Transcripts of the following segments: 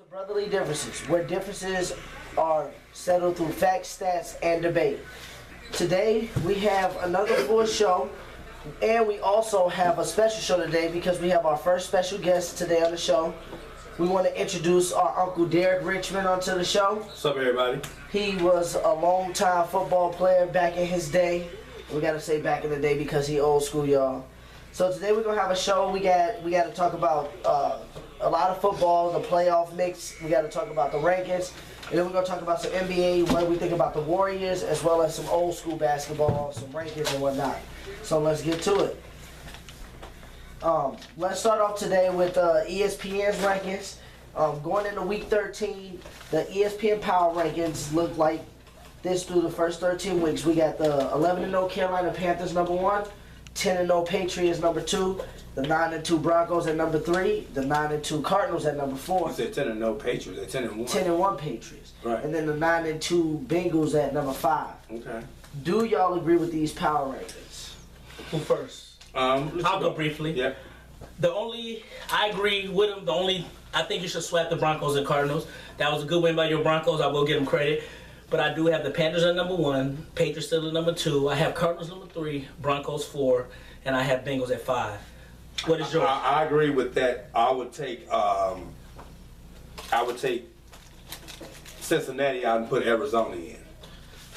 Brotherly Differences, where differences are settled through facts, stats, and debate. Today, we have another full show, and we also have a special show today because we have our first special guest today on the show. We want to introduce our Uncle Derek Richmond onto the show. What's up, everybody? He was a long-time football player back in his day. We got to say back in the day because he old school, y'all. So today we're gonna have a show. We got to talk about a lot of football, the playoff mix. We got to talk about the rankings, and then we're gonna talk about some NBA, what we think about the Warriors, as well as some old school basketball, some rankings and whatnot. So let's get to it. Let's start off today with ESPN's rankings. Going into week 13, the ESPN Power Rankings look like this through the first 13 weeks. We got the 11-0 Carolina Panthers number 1, 10-0 Patriots number 2, the 9-2 Broncos at number 3, the 9-2 Cardinals at number 4. You said 10-0 Patriots, at 10-1. 10-1 Patriots. Right. And then the 9-2 Bengals at number 5. Okay. Do y'all agree with these power rankings? Who first? I'll go briefly. Yeah. I agree with him. I think you should swap the Broncos and Cardinals. That was a good win by your Broncos. I will give them credit. But I do have the Panthers at number 1, Patriots still at number 2. I have Cardinals number 3, Broncos 4, and I have Bengals at 5. What is yours? I agree with that. I would take Cincinnati out and put Arizona in.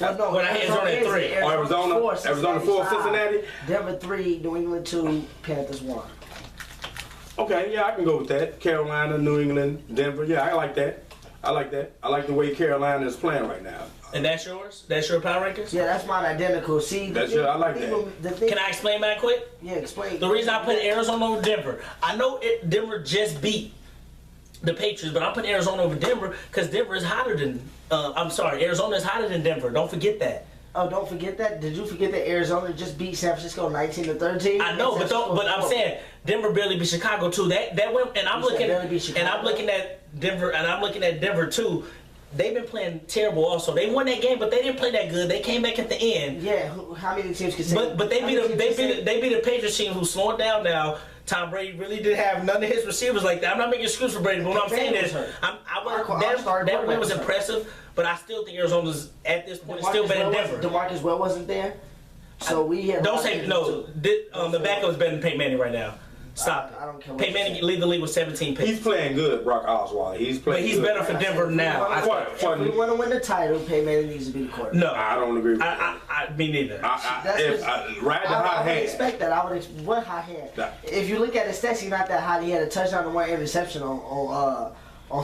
Well, no, When I had Arizona at 3. Arizona 4, Cincinnati? Denver 3, New England 2, Panthers 1. Okay, yeah, I can go with that. Carolina, New England, Denver. Yeah, I like that. I like the way Carolina is playing right now. And that's yours? That's your power rankings? Yeah, that's mine identical. See, I like that. Can I explain mine quick? Yeah, explain. The reason I put Arizona over Denver, I know Denver just beat the Patriots, but I'm putting Arizona over Denver because Denver is hotter than. Arizona is hotter than Denver. Don't forget that. Oh, don't forget that. Did you forget that Arizona just beat San Francisco 19-13? I know, but I'm saying Denver barely beat Chicago too. That went, and I'm looking at Denver, and I'm looking at Denver too. They've been playing terrible also. They won that game, but they didn't play that good. They came back at the end. Yeah, how many teams can say? But they beat a Patriots team who's slowing down now. Tom Brady really did have none of his receivers like that. I'm not making excuses for Brady, but what I'm saying is, that win was impressive, but I still think Arizona's at this point still better than Denver. DeMarcus Well wasn't there, so we had. Don't say no. The backup is better than Peyton Manning right now. Stop it. I don't care. Peyton Manning lead the league with 17 picks. He's playing good, Brock Osweiler. He's playing. But he's better for Denver now. If we want to win the title, Peyton Manning needs to be the quarterback. No, I don't agree with that. Me neither. Ride the hot I would hand. expect that. What hot hand? If you look at his stats, he's not that hot. He had a touchdown and 1 interception on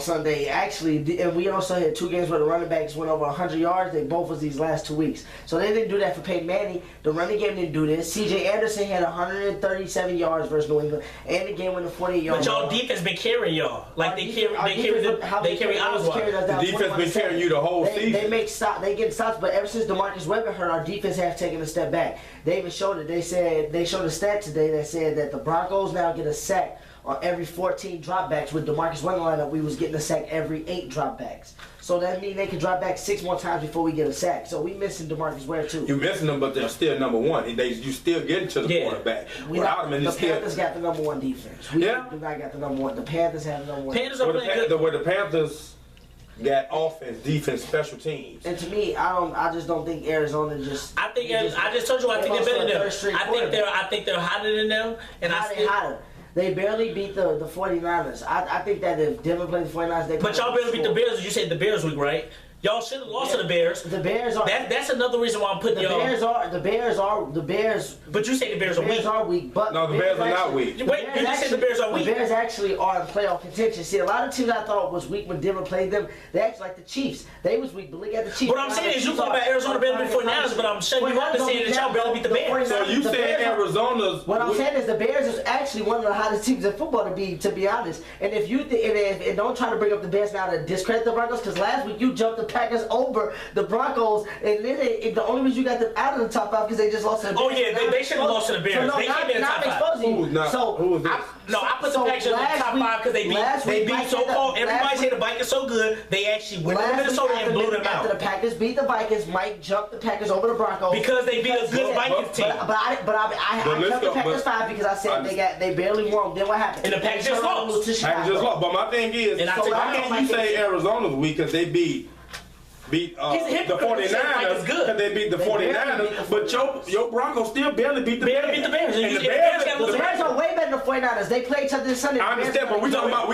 Sunday. Actually, and we also had 2 games where the running backs went over 100 yards. They both was these last 2 weeks. So they didn't do that for Peyton Manning. The running game didn't do this. C.J. Anderson had 137 yards versus New England, and the game went to 48 yards. But y'all defense been carrying y'all. Like they carry Osweiler. The defense been carrying you the whole season. They make stop. They get stops, but ever since DeMarcus Webber hurt, our defense has taken a step back. They even showed it. They showed a stat today that said that the Broncos now get a sack on every 14 dropbacks. With DeMarcus Webber lineup, we was getting a sack every 8 dropbacks. So that means they can drop back 6 more times before we get a sack. So we missing DeMarcus Ware too. You missing them, but they're still number 1. You still getting to the quarterback. The Panthers got the number 1 defense. We do not got the number 1. The Panthers have the number 1. Panthers are playing good. Where the Panthers got offense, defense, special teams. And to me, I just don't think Arizona just. I just told you I think they're better than them. I think they're hotter than them. And hotter. They barely beat the 49ers. I think that if Denver played the 49ers, But y'all barely beat the Bears. You said the Bears week, right? Y'all should have lost to the Bears. The Bears are. That's another reason why I'm putting y'all. The Bears. But you say the Bears are weak. The Bears are weak, but no, the Bears are not weak. Wait, you just said the Bears are weak. The Bears actually are in playoff contention. See, a lot of teams I thought was weak when Denver played them. They actually like the Chiefs. They was weak, but look at the Chiefs. What I'm saying is you talk about Arizona barely beat the 49ers, but I'm shutting you up and saying that y'all barely beat the Bears. So you saying Arizona's? What I'm saying is the Bears is actually one of the hottest teams in football to be honest. And if you and don't try to bring up the Bears now to discredit the Broncos, because last week you jumped the Packers over the Broncos, and then the only reason you got them out of the top 5 because they just lost to the Bears. Oh yeah, they should have lost to the Bears. So, no, They came in the top 5. exposing you. Who was this? I put the Packers in the top 5 because they beat so-called. Everybody said the Vikings so good. They actually went to Minnesota and blew them After the out Packers beat the Vikings, Mike jumped the Packers over the Broncos because they beat a good Vikings team. But I jumped the Packers 5 because I said they barely won. Then what happened? And the Packers just lost. Packers just lost. But my thing is, And I how take can you say Arizona's weak because they beat the hypocrite. 49ers because they beat the 49ers, but your Broncos still barely beat the Bears. Barely beat the Bears. And the The Bears are way better than the 49ers. They play each other this Sunday. I understand, but we talking about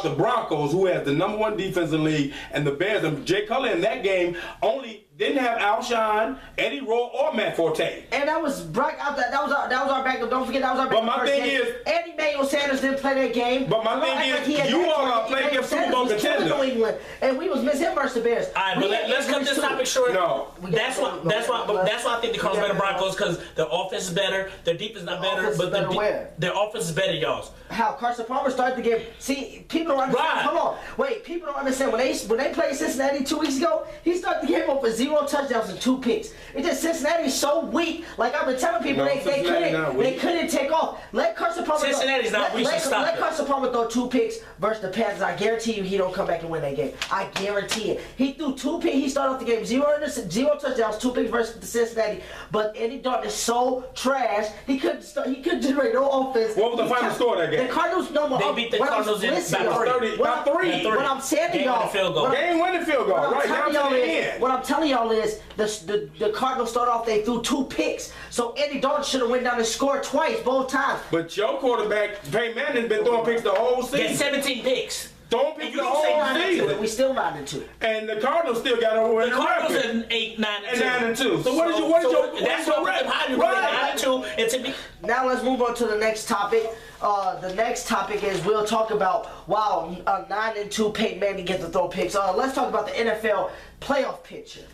the Broncos, who has the #1 defense in the league, and the Bears. And Jay Cutler in that game only didn't have Alshon, Eddie Rowe, or Matt Forte. And that was Brock out there. That was our backup. Don't forget that was our backup. But my thing game. is, Andy Manuel Sanders didn't play that game. But my thing is, you all are playing against Super Bowl contenders. New England, and we was missing him versus the Bears. All right, but let's cut this topic short. No. That's why I think the Cardinals better Broncos because their offense is better, their defense is not better, offense but is better where? their offense is better, y'all. How Carson Palmer started the game. See, people don't understand. Right. Hold on, wait. People don't understand when they played Cincinnati 2 weeks ago. He started the game off with 0 touchdowns and 2 picks. It's just Cincinnati's so weak. Like I've been telling people, No, they couldn't take off. Let Carson Palmer. Cincinnati's not weak, so stop let it. Carson Palmer throw 2 picks versus the Panthers. I guarantee you, he don't come back and win that game. I guarantee it. He threw 2 picks. He started off the game 0 touchdowns, 2 picks versus the Cincinnati. But Andy Dalton is so trash. He couldn't generate no offense. What was the final score of that game? The Cardinals no. They beat the Cardinals in by 3. What I'm saying to y'all, Game-winning field goal, right down to the end. what I'm telling y'all is the Cardinals started off. They threw 2 picks, so Andy Dalton should have went down and scored twice, both times. But your quarterback, Peyton Manning, has been throwing picks the whole He had season. 17 picks. Throwing picks the you don't say whole nothing to season. We still riding 2. And the Cardinals still got over in The the Cardinals record. are 8, 9, and 2. 9-2. So what is your That's what record? I'm hiding. Right. 9-2, and to me, Now let's move on to the next topic. The next topic is we'll talk about a 9-2 Peyton Manning gets to throw picks. Let's talk about the NFL playoff picture.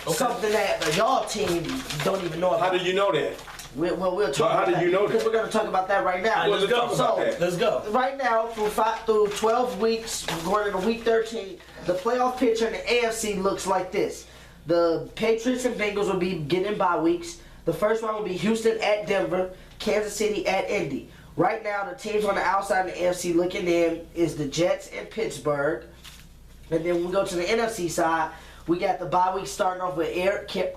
Okay. Something that y'all team don't even know about. How do you know that? We'll talk How about did you know that? Because we're going to talk about that right now. Let's go. About that. Let's go. Right now, through 12 weeks, going into week 13, the playoff picture in the AFC looks like this. The Patriots and Bengals will be getting bye weeks. The first one will be Houston at Denver, Kansas City at Indy. Right now, the teams on the outside of the AFC looking in is the Jets and Pittsburgh. And then when we go to the NFC side, we got the bye week starting off with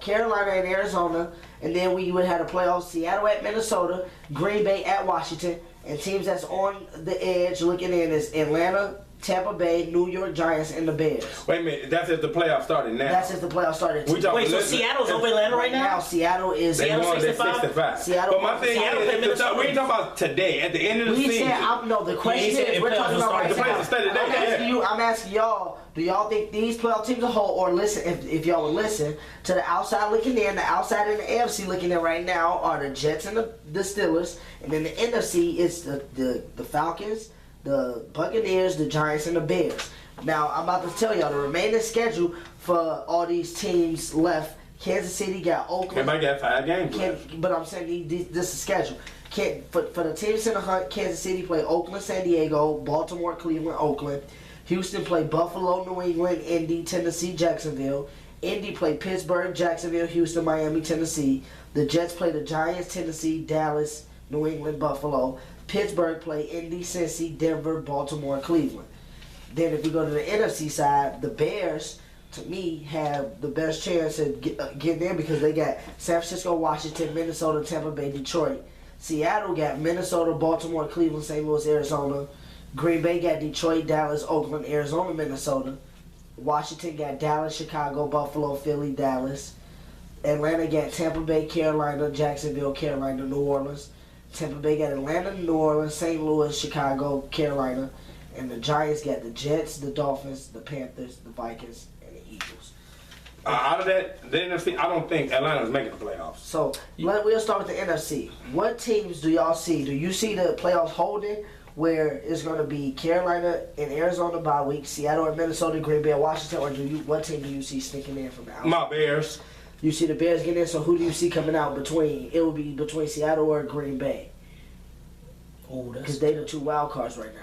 Carolina and Arizona. And then we would have the playoffs, Seattle at Minnesota, Green Bay at Washington. And teams that's on the edge looking in is Atlanta, Tampa Bay, New York Giants, and the Bears. Wait a minute. That's as the playoffs started now. That's as the playoffs started. We talking- Wait, so listen, Seattle's over Atlanta right now? Seattle is. They Seattle won that 65? 65. Seattle- But my thing Seattle played is, Minnesota. we ain't talking about today, at the end of the We season. said, the question he said is, we're playoffs talking will about start right the playoffs now. started today, I'm asking yeah. you, I'm asking y'all, do y'all think these playoff teams as a whole, or listen, if y'all would listen, to the outside looking in, the outside in the AFC looking in right now are the Jets and the Steelers, and then the NFC is the Falcons, the Buccaneers, the Giants, and the Bears. Now, I'm about to tell y'all the remaining schedule for all these teams left. Kansas City got Oakland. Everybody got 5 games left. But I'm saying this is schedule. For the teams in the hunt, Kansas City play Oakland, San Diego, Baltimore, Cleveland, Oakland. Houston play Buffalo, New England, Indy, Tennessee, Jacksonville. Indy play Pittsburgh, Jacksonville, Houston, Miami, Tennessee. The Jets play the Giants, Tennessee, Dallas, New England, Buffalo. Pittsburgh play Indy, Cincy, Denver, Baltimore, Cleveland. Then if we go to the NFC side, the Bears, to me, have the best chance of getting in because they got San Francisco, Washington, Minnesota, Tampa Bay, Detroit. Seattle got Minnesota, Baltimore, Cleveland, St. Louis, Arizona. Green Bay got Detroit, Dallas, Oakland, Arizona, Minnesota. Washington got Dallas, Chicago, Buffalo, Philly, Dallas. Atlanta got Tampa Bay, Carolina, Jacksonville, Carolina, New Orleans. Tampa Bay got Atlanta, New Orleans, St. Louis, Chicago, Carolina. And the Giants got the Jets, the Dolphins, the Panthers, the Vikings, and the Eagles. Out of that, the NFC, I don't think Atlanta's making the playoffs. So we'll start with the NFC. What teams do y'all see? Do you see the playoffs holding where it's going to be Carolina and Arizona bye week, Seattle and Minnesota, Green Bay and Washington, or what team do you see sneaking in from the outside? My Bears. You see the Bears getting in, so who do you see coming out between? It will be between Seattle or Green Bay. Oh, that's Because they the 2 wild cards right now.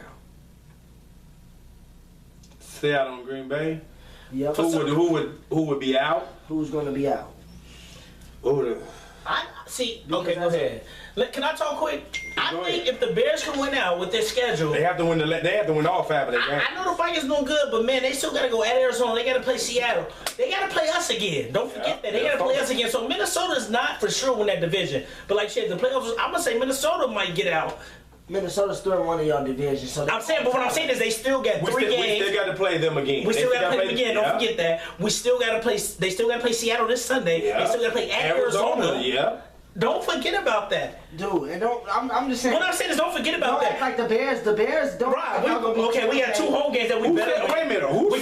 Seattle and Green Bay. Yep. Who would be out? Who's going to be out? I see. Okay, go ahead. Can I talk quick? I Go think ahead. if the Bears can win out with their schedule, They have to win all 5 of their games. I know the Vikings doing good, but man, they still gotta go at Arizona. They gotta play Seattle. They gotta play us again. Don't forget that. They gotta play us again. So Minnesota's not for sure win that division. But like you said, the playoffs, I'm gonna say Minnesota might get out. Minnesota's still in one of y'all divisions. So I'm saying, but what I'm saying is they still got We three still games. got to play them again. We still gotta play them again. Yeah. Don't forget that. We still gotta play. They still gotta play Seattle this Sunday. Yeah. They still gotta play at Arizona. Yeah. Don't forget about that. dude, and don't. I'm just saying. What I'm saying is don't forget about Don't act that. like the Bears. The Bears don't. Right. y'all gonna be Okay, we got 2 home games that we Who better said, win. wait a minute. Who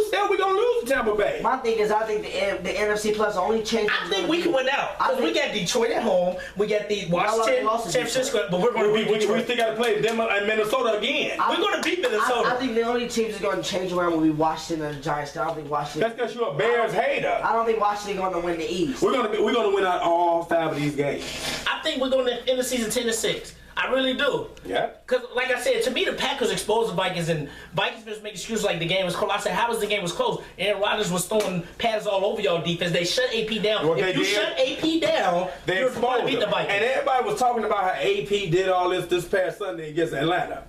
said we gonna lose to Tampa Bay? My thing is, I think the NFC Plus only change. I think we can win out. Because we got Detroit at home. We got the Washington, lost to San Francisco, but we're going to beat We Detroit. still got to play them and Minnesota again. We're going to beat Minnesota. I think the only teams that's going to change around will be Washington and the Giants. I don't think Washington. That's because you're a Bears hater. I don't think Washington going to win the East. We're gonna win out all 5 of these games. I think we're going to end the season 10-6. I really do. Yeah. Because, like I said, to me, the Packers exposed the Vikings, and Vikings fans make excuses like the game was close. I said, how was the game was close? Aaron Rodgers was throwing pads all over y'all defense. They shut AP down. What if they you did, shut AP down, They you're going to exposed beat the them. Vikings. And everybody was talking about how AP did all this past Sunday against Atlanta.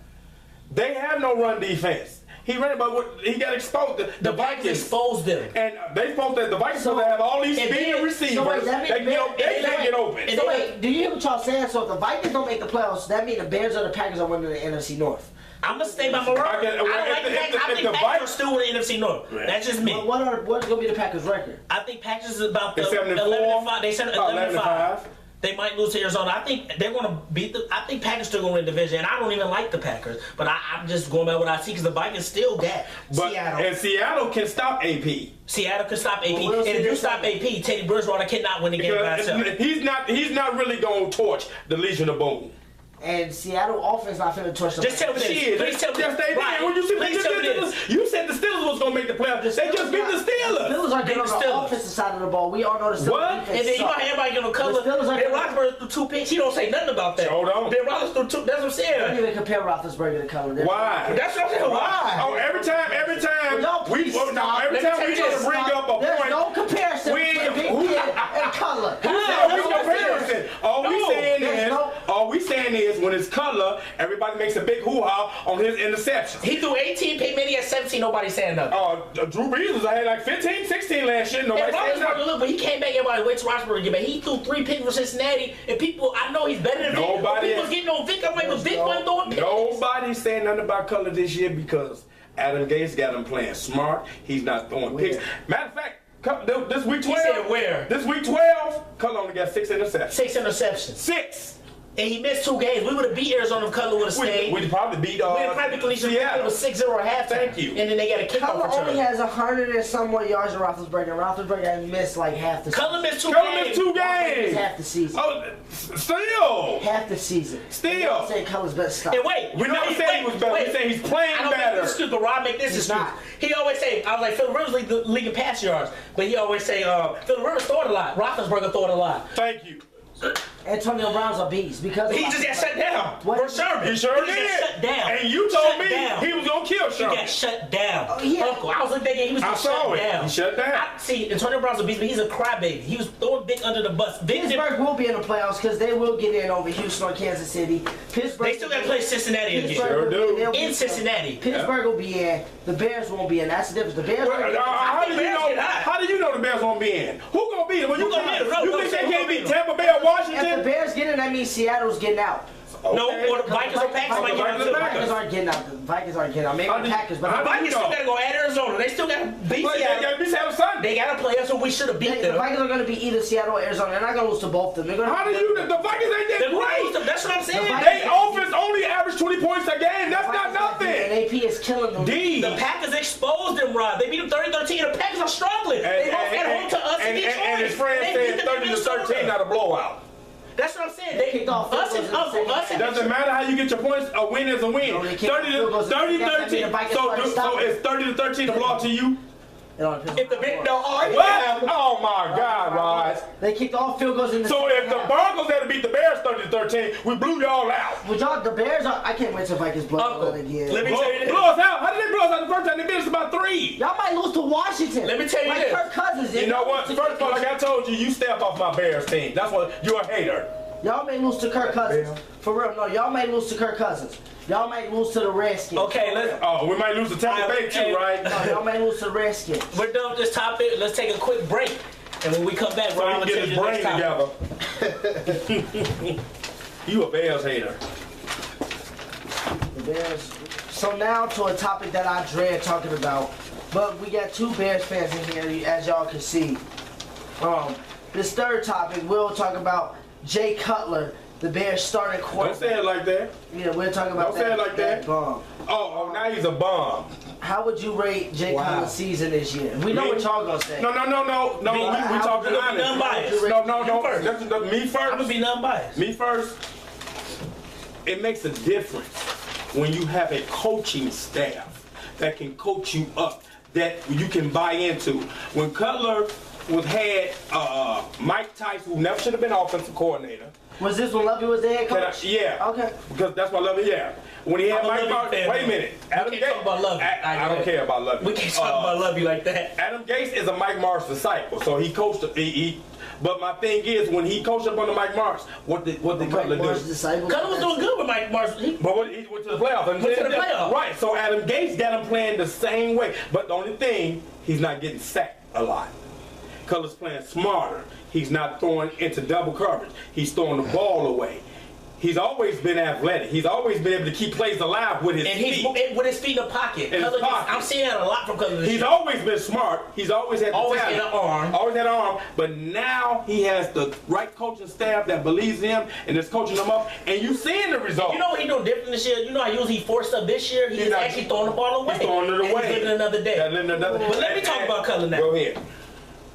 They have no run defense. He ran about what he got exposed. the Vikings exposed them. And they supposed that the Vikings supposed to have all these And speed then- receivers. so wait, that They means- can't get open. and So wait, do you hear what y'all saying? So if the Vikings don't make the playoffs, that means the Bears or the Packers are winning the NFC North. I'm going to stay by my word. I don't like the Packers. I think Packers are still in the NFC North. That's just me. What's going to be the Packers' record? I think Packers is about the They're 7-4. 11-5. They said 11-5. 11-5. They might lose to Arizona. I think they're going to beat the. I think Packers still going to win the division. And I don't even like the Packers, but I'm just going by what I see because the Vikings still got Seattle. And Seattle can stop AP. Seattle can stop AP, Well, we'll and if see you this stop AP, Teddy Bridgewater cannot win the game by himself. He's not really going to torch the Legion of Boom. And Seattle offense not finna touch the. Just tell me this. Shit, Please tell me yes, they this. Right. did. When you see Please tell me this. you said the Steelers was going to make the playoffs. They just beat the The Steelers. Steelers are getting on Beat the the Steelers. offensive side of the ball. We all know the Steelers What? defense And then you know suck. how everybody gonna cover. The Steelers are Ben gonna- Roethlisberger threw 2 picks. He don't say nothing about that. Hold on. Ben Roethlisberger threw 2. That's what I'm Don't saying. even compare Roethlisberger to Cutler. Why? That's what I'm saying. Why? Oh, every time Y'all please stop. every Let me time we tell you try to bring this. up a There's point. no comparison We- between Big who- Kid and Cutler. Who said That's we what I'm comparison? All we saying is when it's Cutler, everybody makes a big hoo-ha on his interceptions. He threw 18, Peyton had 17. Nobody saying nothing. Drew Brees had like 15, 16 last year. Nobody And saying Roethlisberger, nothing. look, but he came back. Everybody waits for Roethlisberger to get back. He threw 3 picks for Cincinnati, and people, I know he's better than Vic. Nobody People is- getting on Vic. I'm like, but Vic wasn't throwing picks. Nobody's saying nothing about Cutler this year because Adam Gase got him playing smart. He's not throwing picks. Matter of fact, this week 12. said where? This week 12, Cutler only got 6 interceptions. 6 interceptions. 6. And he missed 2 games. We would have beat Arizona if Cutler would have stayed. We'd probably beat We'd have probably beat Seattle. It was 6-0 at halftime. Thank you. And then they got a kickoff Cutler only return. has 100 and some more yards than Roethlisberger, and Roethlisberger has missed like half the Cutler missed 2 Cutler games. missed 2 games. half the season. Oh, still. Half the season. Still. I'm saying Cutler's better stop. And wait, We never said he was better. We said he's playing I don't better. make this excuse, but Rob make this He's excuse. not. He always say, I was like, Phil Rivers lead the league in pass yards, but he always say, Phil Rivers throw it a lot. Roethlisberger throw it a lot. Thank you. Antonio Brown's a beast because He just got shut down. What? For Sherman. He sure He did. got shut down. And you told Shut me down. he was going to kill He Sherman. got shut down. yeah. Uncle, I was looking at that game. He was I getting saw shut it. down. He shut down. See, Antonio Brown's a beast, but he's a crybaby. He was throwing Vic under the bus. Vic did, Pittsburgh will be in the playoffs because they will get in over Houston or Kansas City. Pittsburgh. they still got to play Cincinnati again. Pittsburgh Sure will be do. They'll be In Cincinnati. Pittsburgh will be in. The Bears won't be in. That's the difference. The Bears. Well, how do you Bears know? get hot. How do you know the Bears won't be in? Who gonna beat them? Who gonna beat 'em? No, You no, think who they gonna can't beat beat 'em? Tampa Bay or if the Washington? Bears get in, that means Seattle's getting out. No, Okay. or the Vikings or Packers might get out The too. Vikings aren't getting out. The Vikings aren't getting out. Maybe How the do you- Packers, but how the do you Vikings know? still got to go at Arizona. They still got to beat But they Seattle. gotta beat Seattle Sunday. They got to play us, so we should have beat The them. Vikings are going to be either Seattle or Arizona. They're not going to lose to both of them. They're going How do you know? The Vikings ain't that They're gonna lose great. them. That's what I'm saying. The They offense only average 20 points a game. That's not And nothing. AP is killing them. D. The Packers exposed them, Rob. They beat them 30-13. The Packers are struggling. They lost at home to us in Detroit. and his friend They said beat them 30-13, Minnesota. not a blowout. That's what I'm saying. They kicked off us field and goals in the us and Doesn't matter how you get your points. A win is a win. No, they kicked 30 field to goals. 13. That mean the Vikings So started stopping. it's 30 to 13 a blowout to you. It all depends if the on big how it no, works. What? Oh my God, Rod. They kicked all field goals in the So second if the half. Broncos had to beat the Bears 30 to 13, we blew y'all out. Would y'all, the Bears are, I can't wait till Vikings blow Uncle, them again. let me tell you this. Blow us out How did they blow us out the first time? They beat us about 3. Y'all might lose to Washington. Let me tell you like this. Kirk Cousins did. You know what? First of all, like I told you, you step off my Bears team. That's what you're a hater. Y'all may lose to Kirk Cousins. For real, no, y'all may lose to Kirk Cousins. Y'all may lose to the Redskins. Okay, let's. Oh, we might lose to Tampa Bay too, right? No, y'all may lose to the Redskins. We're done with this topic. Let's take a quick break, and when we come back, So we're he going can to get change his the brain next topic. together. You a Bears hater. The Bears. So now to a topic that I dread talking about. But we got 2 Bears fans in here, as y'all can see. This third topic, we'll talk about Jay Cutler, the Bears starting Don't quarterback. say it like that. Yeah, we'll talk about Don't say it like that. bomb. Oh, now he's a bomb. How would you rate Jay Wow. Cutler's season this year? We know Me? what y'all gonna say. No. We talking How- honest. unbiased. No. You first. Me I'm first. gonna be non-biased. Me first. It makes a difference when you have a coaching staff that can coach you up, that you can buy into. When Cutler had Mike Tyson, who never should have been offensive coordinator. Was this when Lovey was the head coach? Yeah. Okay. Because that's why I love it. Yeah. When he had I'm a Mike Lovey Martin, fan, wait a though. minute. Adam can't Gates. talk about Lovey. I don't care about Lovey. We can't talk about Lovey like that. Adam Gates is a Mike Marsh disciple, so he coached. But my thing is, when he coached up under Mike Marsh, what did Cutler do? Cutler was doing good with Mike Marshall. But he went to the playoffs. Went to the playoffs. Right. So Adam Gates got him playing the same way. But the only thing, he's not getting sacked a lot. Cutler's playing smarter. He's not throwing into double coverage. He's throwing the ball away. He's always been athletic. He's always been able to keep plays alive with his And feet. he's with his feet in the pocket. In his Cutler, pocket. I'm seeing that a lot from Cutler this He's year. always been smart. He's always had the Always talent. had an arm. Always had an arm. But now he has the right coaching staff that believes in him and is coaching him up. And you seeing the result. You know what he's doing different this year? You know how usually he forced up this year? He's not- actually throwing the ball away. He's throwing it And away. He's living another day. Yeah, living another- But let me talk about Cutler now. Go ahead.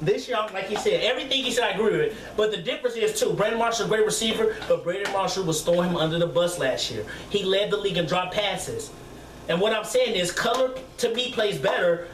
This year, like he said, everything he said I agree with. But the difference is too, Brandon Marshall, a great receiver, but Brandon Marshall was throwing him under the bus last year. He led the league in drop passes. And what I'm saying is, Cutler to me plays better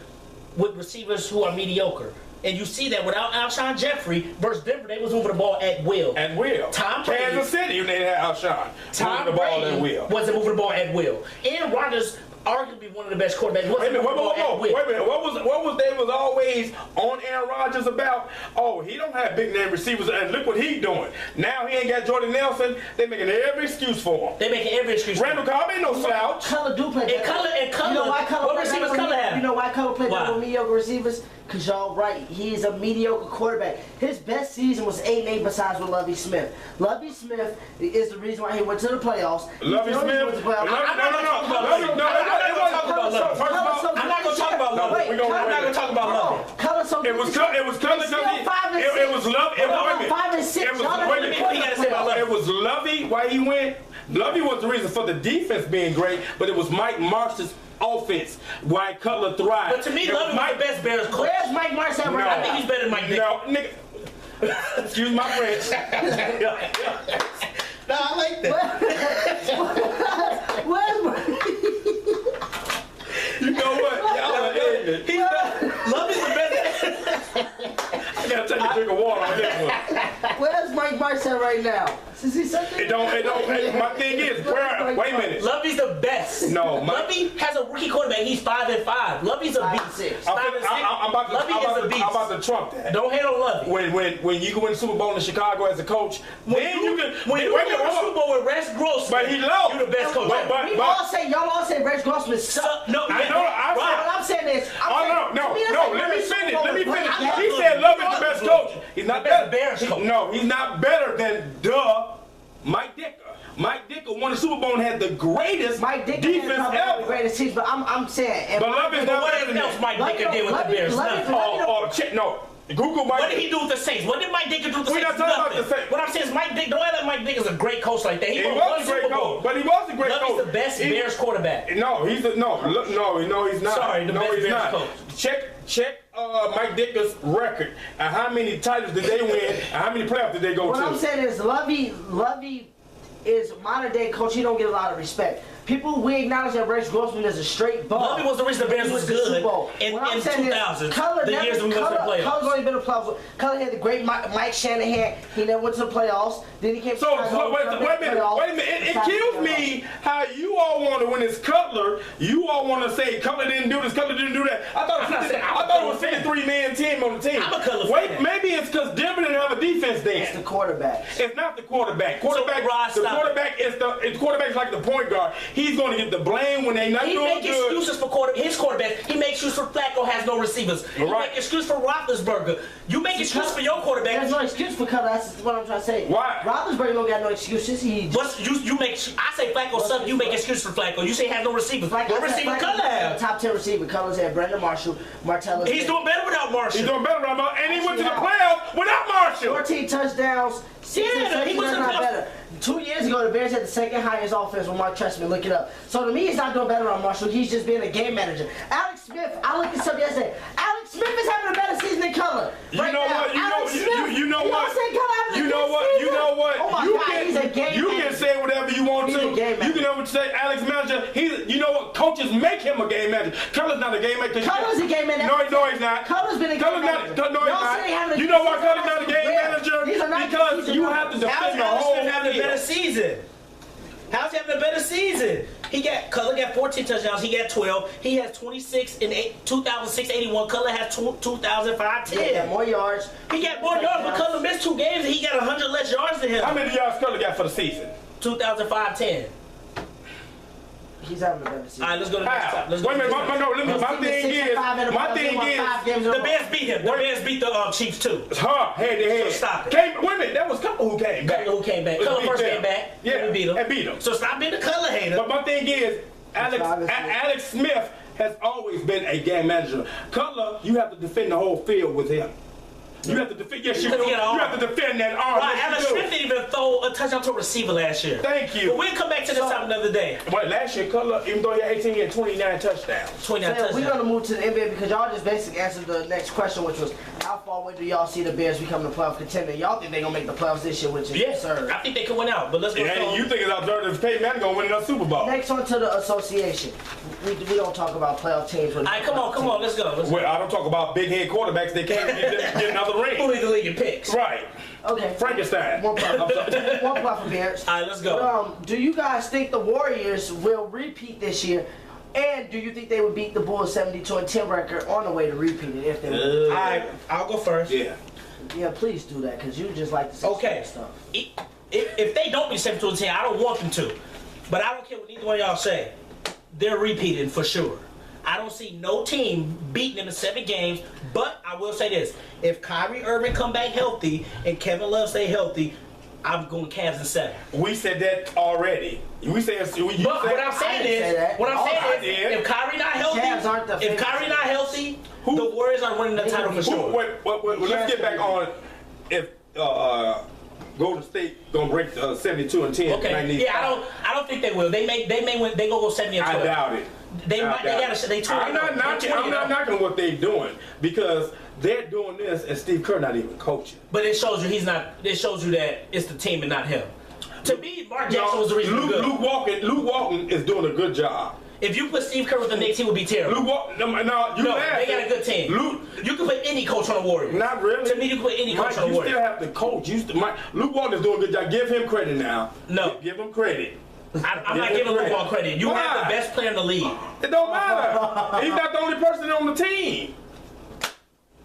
with receivers who are mediocre. And you see that without Alshon Jeffrey versus Denver, they was moving the ball at will. At will. Tom Brady- Kansas City, they had Alshon. Tom moving the ball Brady at will. wasn't moving the ball at will. Aaron Rodgers, arguably one of the best quarterbacks, Wait a wasn't minute, moving the ball at will. wait a minute. What was they was always on Aaron Rodgers about? Oh, he don't have big name receivers, and look what he doing. Now he ain't got Jordan Nelson. They making every excuse for him. They making every excuse. Randall Cobb ain't no slouch. Cutler do play better. And Cutler, You know why Cutler what play receivers better Cutler with- have? You know why Cutler played Why? better with mediocre receivers? Because y'all right, he's a mediocre quarterback. His best season was 8-8 besides with Lovie Smith. Lovie Smith is the reason why he went to the playoffs. Lovie He Smith. went to the playoffs. No, I'm not gonna talk about Lovie- Lovie. no, I'm not it gonna wasn't- talk about Lovie. First of all, I'm not gonna talk about Lovie. Wait, We gonna I'm not gonna talk about Lovie. Cutler so It was Cutler because it was Love. It was 5 and 6. It was, Y'all wait a never minute. What you gotta say about Lovie? It was Lovey why he went. Lovey was the reason for the defense being great, but it was Mike Marsh's offense why Cutler thrived. But to me, It was Lovie was the best Bears coach. Where's Mike Marsh at right No. I think he's better than Mike Dick. No, nigga. Excuse my French. No, I like that. Where's You know what? Y'all are ignorant. Lovie's the best. I gotta take a drink of water on this one. Where's Mike Marsh at right now? Is he something? It don't. My thing is, wait a minute. Lovie's the best. No, Lovey has a rookie quarterback. He's 5-5. Lovey's a 5 and beast. 6. 5 and 6. Lovey is a beast. I'm about to trump that. Don't hate on Lovey. When you go win the Super Bowl in Chicago as a coach, then you can. When you wait win a the minute, Super Bowl with Rex Grossman, But he low. you the best coach. We all say, y'all all say Rex Grossman sucks. No, I know. I What said. I'm saying is, Oh no, to me, that's no! like Let me winning finish. Super Bowl Let me with finish. Brady. He said Love is the best coach. He's not best better. Bears coach. No, he's not better than Mike Dicker. Mike Dicker won the Super Bowl and had the greatest Mike Dicker defense has the ever. greatest teams, but I'm saying. if But Love is not What better than else that. Mike Lovey Dicker did with the Lovey- Bears? Lovey- Nothing. Lovey- No. Google Mike. What did he do with the Saints? What did Mike Dicker do with the We're Saints? not talking about Nothing. the Saints. What I'm saying is Mike Dick. Don't act like Mike Dick is a great coach like that. He He won was one a great Super Bowl. coach, but he was a great Lovey's coach. the best He- Bears quarterback. No, he's not. Sorry, the no, best he's Bears not. coach. Check Mike Dicker's record and how many titles did they win and how many playoffs did they go What to. I'm saying is, Lovey is modern day coach. He don't get a lot of respect. we acknowledge that Rex Grossman is a straight ball. Lovey was the reason the Bears He was the Super good Bowl. in What I'm saying is, 2000s, Cutler the years we went to the playoffs. Cutler's only been to the playoffs. Cutler had the great Mike Shanahan. He never went to the playoffs. Then he came to So, Chicago, wait a minute. It kills me how you all want to, when it's Cutler, you all want to say Cutler didn't do this, Cutler didn't do that. I thought it was 53-man team on the team. I'm a Cutler Wait, fan. maybe it's because Denver didn't have a defense then. It's the quarterback. It's not the quarterback. Rod, The stop quarterback is the quarterback's like the point guard. He's going to get the blame when they not He doing make good. excuses for his quarterback. He makes excuses for Flacco has no receivers. He Right. make excuses for Roethlisberger. You make excuses for your quarterback. There's no excuse for Cutler. That's what I'm trying to say. Why? Roethlisberger don't got no excuses. You make. I say Flacco suck. You make excuses for Flacco. You say he has no receivers. What receiver Cutler have? Top 10 receiver. Cutler's had Brandon Marshall, Martellus. He's doing better without Marshall. He's doing better, Ramon, and he went to the Actually, playoffs without Marshall. 14 touchdowns. 16 Yeah, he was in the not playoffs. better. 2 years ago, the Bears had the second highest offense with Mark Trestman. Look it up. So to me, he's not doing better on Marshall. He's just being a game manager. Alex Smith, I looked this up yesterday. Alex Smith is having a better season than Cutler. You know what? You know what? Oh my God, he's a game You manager. can say whatever you want He's to. a game You can never say Alex manager. You know what? Coaches make him a game manager. Cutler's not a game manager. Cutler's a game manager. No, he's not. Cutler's been a game manager. No, Y'all he's say they having not. a You know good why season. Cutler's not a game Yeah. manager? These are not Because good seasons. you have to How's defend the Alex whole Smith having a better field. season? How's he having a better season? Cutler got 14 touchdowns. He got 12. He has 26 in 2006, 81. Cutler has 2005, He got 10. more yards. He got more yards, but Cutler missed 2 games and he got 100 less yards than him. How many yards Cutler got for the season? 2005, 10. He's having a better season. All right, let's go to the next How? topic. Let's go Wait a to the minute. next topic. My thing is, The Bears beat him. The Bears beat the Chiefs too. head to head. So stop it. Wait a minute, that was Cutler who came back. Cutler who came back. Let's Cutler beat first them. came back. Yeah, And we beat him. and beat him. So stop being a Cutler hater. But my thing is, Alex Smith has always been a game manager. Cutler, you have to defend the whole field with him. You have to defend. Yes, you do. Because he You had an have arm. to defend that arm. Why? Yes, Alex you do. Smith didn't even throw a touchdown to a receiver last year. Thank you. But we'll come back to this topic another day. But last year, Cutler, even though he had 18, he had 29 touchdowns. 29 So, we're touchdowns. gonna move to the NBA because y'all just basically answered the next question, which was how far away do y'all see the Bears becoming a playoff contender? Y'all think they're gonna make the playoffs this year, which is Yes, absurd. I think they can win out. But let's go. And you think it's absurd if Peyton Manning gonna win another Super Bowl? Next one to the association. We don't talk about playoff teams. All right, come on, let's go. Let's go. Well, I don't talk about big head quarterbacks. They can't get another Who ring. lead the league in picks? Right. Okay. Frankenstein. One plot for Bears. All right, let's go. Do you guys think the Warriors will repeat this year? And do you think they would beat the Bulls 72-10 record on the way to repeating if they would? All right, I'll go first. Yeah. Yeah, please do that because you just like to say Okay. stuff. If they don't be 7-10, I don't want them to. But I don't care what either one of y'all say. They're repeating for sure. I don't see no team beating them in 7 games. But I will say this: if Kyrie Irving come back healthy and Kevin Love stay healthy, I'm going Cavs in 7. We said that already. We said. But what I'm saying didn't say that. is, I did. if Kyrie not Cavs aren't the healthy, if favorites. Kyrie not healthy, the Warriors are winning the title for sure. Let's get back on if Golden State gonna break 72-10. Okay. Yeah, I don't think they will. They may win. They gonna go 70 and 12. I doubt it. They I might. doubt They it. gotta. They 20. I'm not knocking what they're doing because they're doing this and Steve Kerr not even coaching. But it shows you he's not. It shows you that it's the team and not him. To me, Mark Jackson was the reason. we're good. Luke Walton is doing a good job. If you put Steve Kerr with the Knicks, he would be terrible. Luke Walton, No, they got a good team. You can put any coach on the Warriors. Not really. To me, you can put any coach Mike, on the you Warriors. still have to coach. Luke Walton is doing a good job. Give him credit now. No. Give him credit. I'm not giving Luke Walton credit. You have Why? the best player in the league. It don't matter. He's not the only person on the team.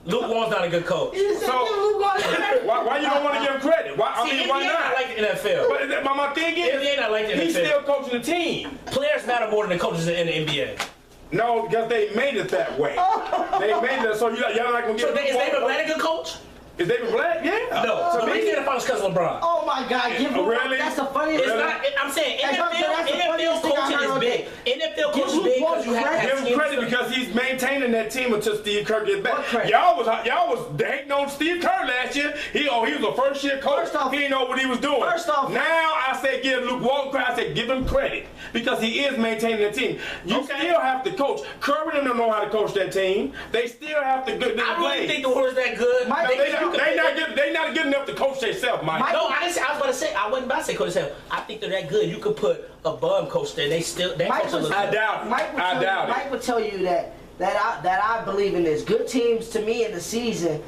Luke Walton's not a good coach. So why you don't want to give him credit? Why NBA not? not like the NFL. But my thing is, NBA not like the he's NFL. still coaching the team. Players matter more than the coaches in the NBA. No, because they made it that way. They made it so y'all not gonna So get. is David Blatt a good coach? Is David Black? Yeah. No. To The me, reason they're the finals because of LeBron. Oh my God! Give him Really? That's the funniest. It's Really? not. I'm saying That's NFL the funniest thing I coaching heard is all big. day. NFL Give coaching is Luke big because you have to Walton have give him teams credit to- because he's maintaining that team until Steve Kerr gets What back. credit? Y'all was hating on Steve Kerr last year. He was a first year coach. First off- he didn't know what he was doing. First off- now I say give Luke Walton credit. I say give him credit because he is maintaining the team. You still have to coach. Curry don't know how to coach that team. They still have to good. I really think the Warriors that good. Mike, They not good enough to coach themselves, Mike. No, I didn't say. I was about to say. I wasn't about to say coach themselves. I think they're that good. You could put a bum coach there. They still. They Mike coach was- I doubt it. Mike would tell you that I believe in this. Good teams to me in the season.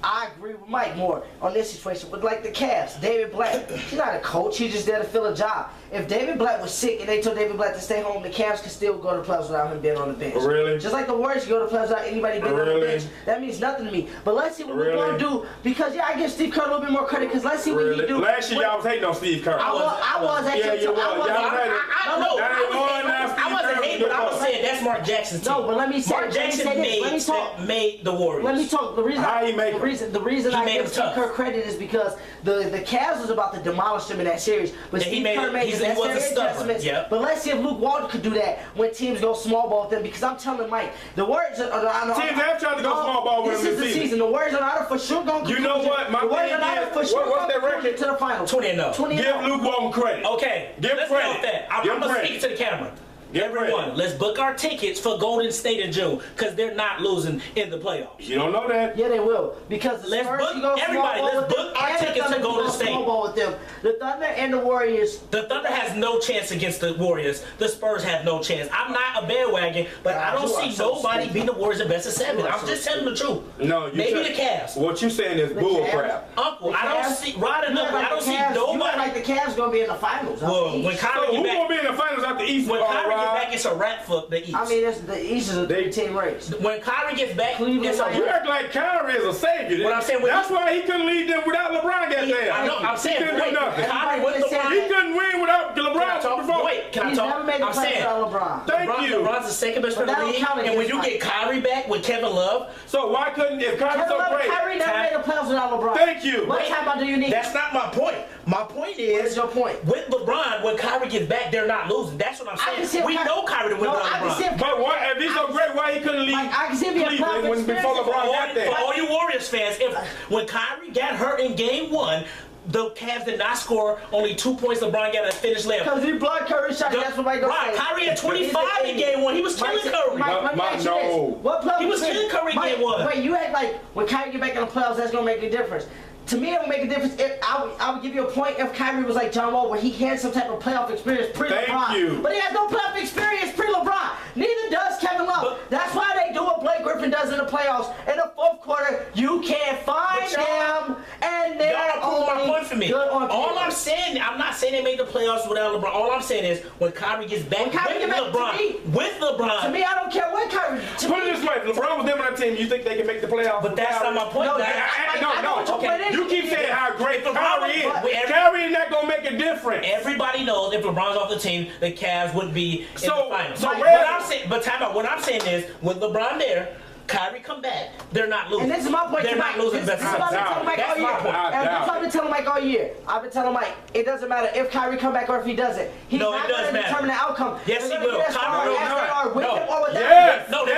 I agree with Mike more on this situation. But like the Cavs, David Blatt, he's not a coach. He's just there to fill a job. If David Blatt was sick and they told David Blatt to stay home, the Cavs could still go to the playoffs without him being on the bench. Really? Just like the Warriors go to the playoffs without anybody being on the Really? bench. That means nothing to me. But let's see what we're Really? going to do. Because, yeah, I give Steve Kerr a little bit more credit because let's see what he Really? do. Last year y'all was hating on Steve Kerr. I was Yeah, actually. you was. Y'all had it. I know. That ain't one now, Steve I wasn't Kerr hating, but I was was saying that's Mark Jackson's team. No, but let me say. Mark let me Jackson say this. Let me talk. made the Warriors. Let me talk. The reason How he make the reason He I made give them Steve tough. Kerr credit is because the Cavs was about to demolish them in that series, but Yeah, he Steve made Kerr it- made he the necessary wasn't stubborn. adjustments. Yep. But let's see if Luke Walton could do that when teams go small ball with them. Because I'm telling Mike, the Warriors are Teams have tried to go small ball with this them is this the season. The Warriors are not for sure going to. You know what? My the Warriors thing are not is, for sure what's their gonna record? to the finals. 20-0. 20-0. Give Luke Walton credit. Okay, Give let's credit. go with that. I'm Give going to credit. speak to the camera. Give Everyone, credit. let's book our tickets for Golden State in June because they're not losing in the playoffs. You don't know that. Yeah, they will. Because the Let's Spurs book- can go small everybody, ball let's with them, book our and the tickets to Thunder can Golden go State. small ball with them. The Thunder and the Warriors. The Thunder has no chance against the Warriors. The Spurs have no chance. I'm not a bandwagon, but I don't you are see so nobody stupid. beating the Warriors in best of seven. You are I'm so just telling the truth. No, you Maybe said- the Cavs. What you saying is bull Cavs? crap. Uncle, The I don't Cavs? see Rod and You Uncle. act I don't like see the Cavs- You act nobody. like the Cavs gonna be in the finals. Well, when So Kyrie who get gonna back, be in the finals after East? when Kyrie Rod? get back, it's a wrap for the East. I mean, the East is a three-team race. When Kyrie gets back, Cleveland it's a Lions. You wrap. act like Kyrie is a savior. What I'm saying with- That's why he couldn't lead them without LeBron got there. I know. I'm saying, he couldn't wait, do nothing. Kyrie with Everybody LeBron. He couldn't win without Can I LeBron talk? before. Wait, can I He's talk? never made the I'm playoffs saying, without LeBron. Thank you. LeBron's the second best But player in that the don't league, count and when you against get Kyrie back with Kevin Love, So why couldn't if Kyrie's Kevin so Love, great? Kyrie never made the playoffs without LeBron. Thank you. What Wait. time do you need? that's not my point. My point is, What is your point? with LeBron, when Kyrie gets back, they're not losing. That's what I'm I can see saying. We Ky- know Kyrie to win No, without I can see LeBron. him- But why, if he's so great, why he couldn't lead Like, I can see him being a Cleveland playoff when before experience. LeBron got For there? all you Warriors fans, if when Kyrie got hurt in Game 1, the Cavs did not score only 2 points. LeBron got a finish left. Because he blocked Curry shot. That's what Mike gonna Right, say. Kyrie had 25 in Game 1. He was killing Curry. Let me ask you no. this. What playoff He was experience- killing Curry Mike, Game 1. Wait, you act like when Kyrie get back in the playoffs, that's gonna make a difference. To me, it would make a difference if I would give you a point if Kyrie was like John Wall, where he had some type of playoff experience pre-LeBron. Thank you. But he has no playoff experience pre-LeBron. Neither does Kevin Love. But- That's why they do what Blake Griffin does in the playoffs. In the fourth quarter, you can't find But y'all- them, and they're Y'all prove my only point for me. good on All paper. I'm saying, I'm not saying they made the playoffs without LeBron. All I'm saying is when Kyrie gets back When Kyrie with get back, to LeBron, me- with LeBron. To me, I don't care what Kyrie. To Put me, it this way, if LeBron was them on that team, you think they can make the playoffs? But that's not my point. No, That- I know No, what your no. point is. You keep saying how great If LeBron Kyrie was- is. every- Kyrie is not gonna make a difference. Everybody knows if LeBron's off the team, the Cavs wouldn't be in So- the finals. so What where- I'm saying, but time out. What I'm saying is, with LeBron there, Kyrie come back, they're not losing. And this is my point They're to not Mike. losing This best is of what I've been doubt telling Mike That's all year. my point. I And that's doubt what I've been telling Mike all year. I've been telling Mike, it doesn't matter if Kyrie come back or if he doesn't. He's No, it not does going to matter. determine the outcome. Yes, They're he gonna will. get as far Kyrie will as they not. are with No. him or without Yes. him. No, Yes.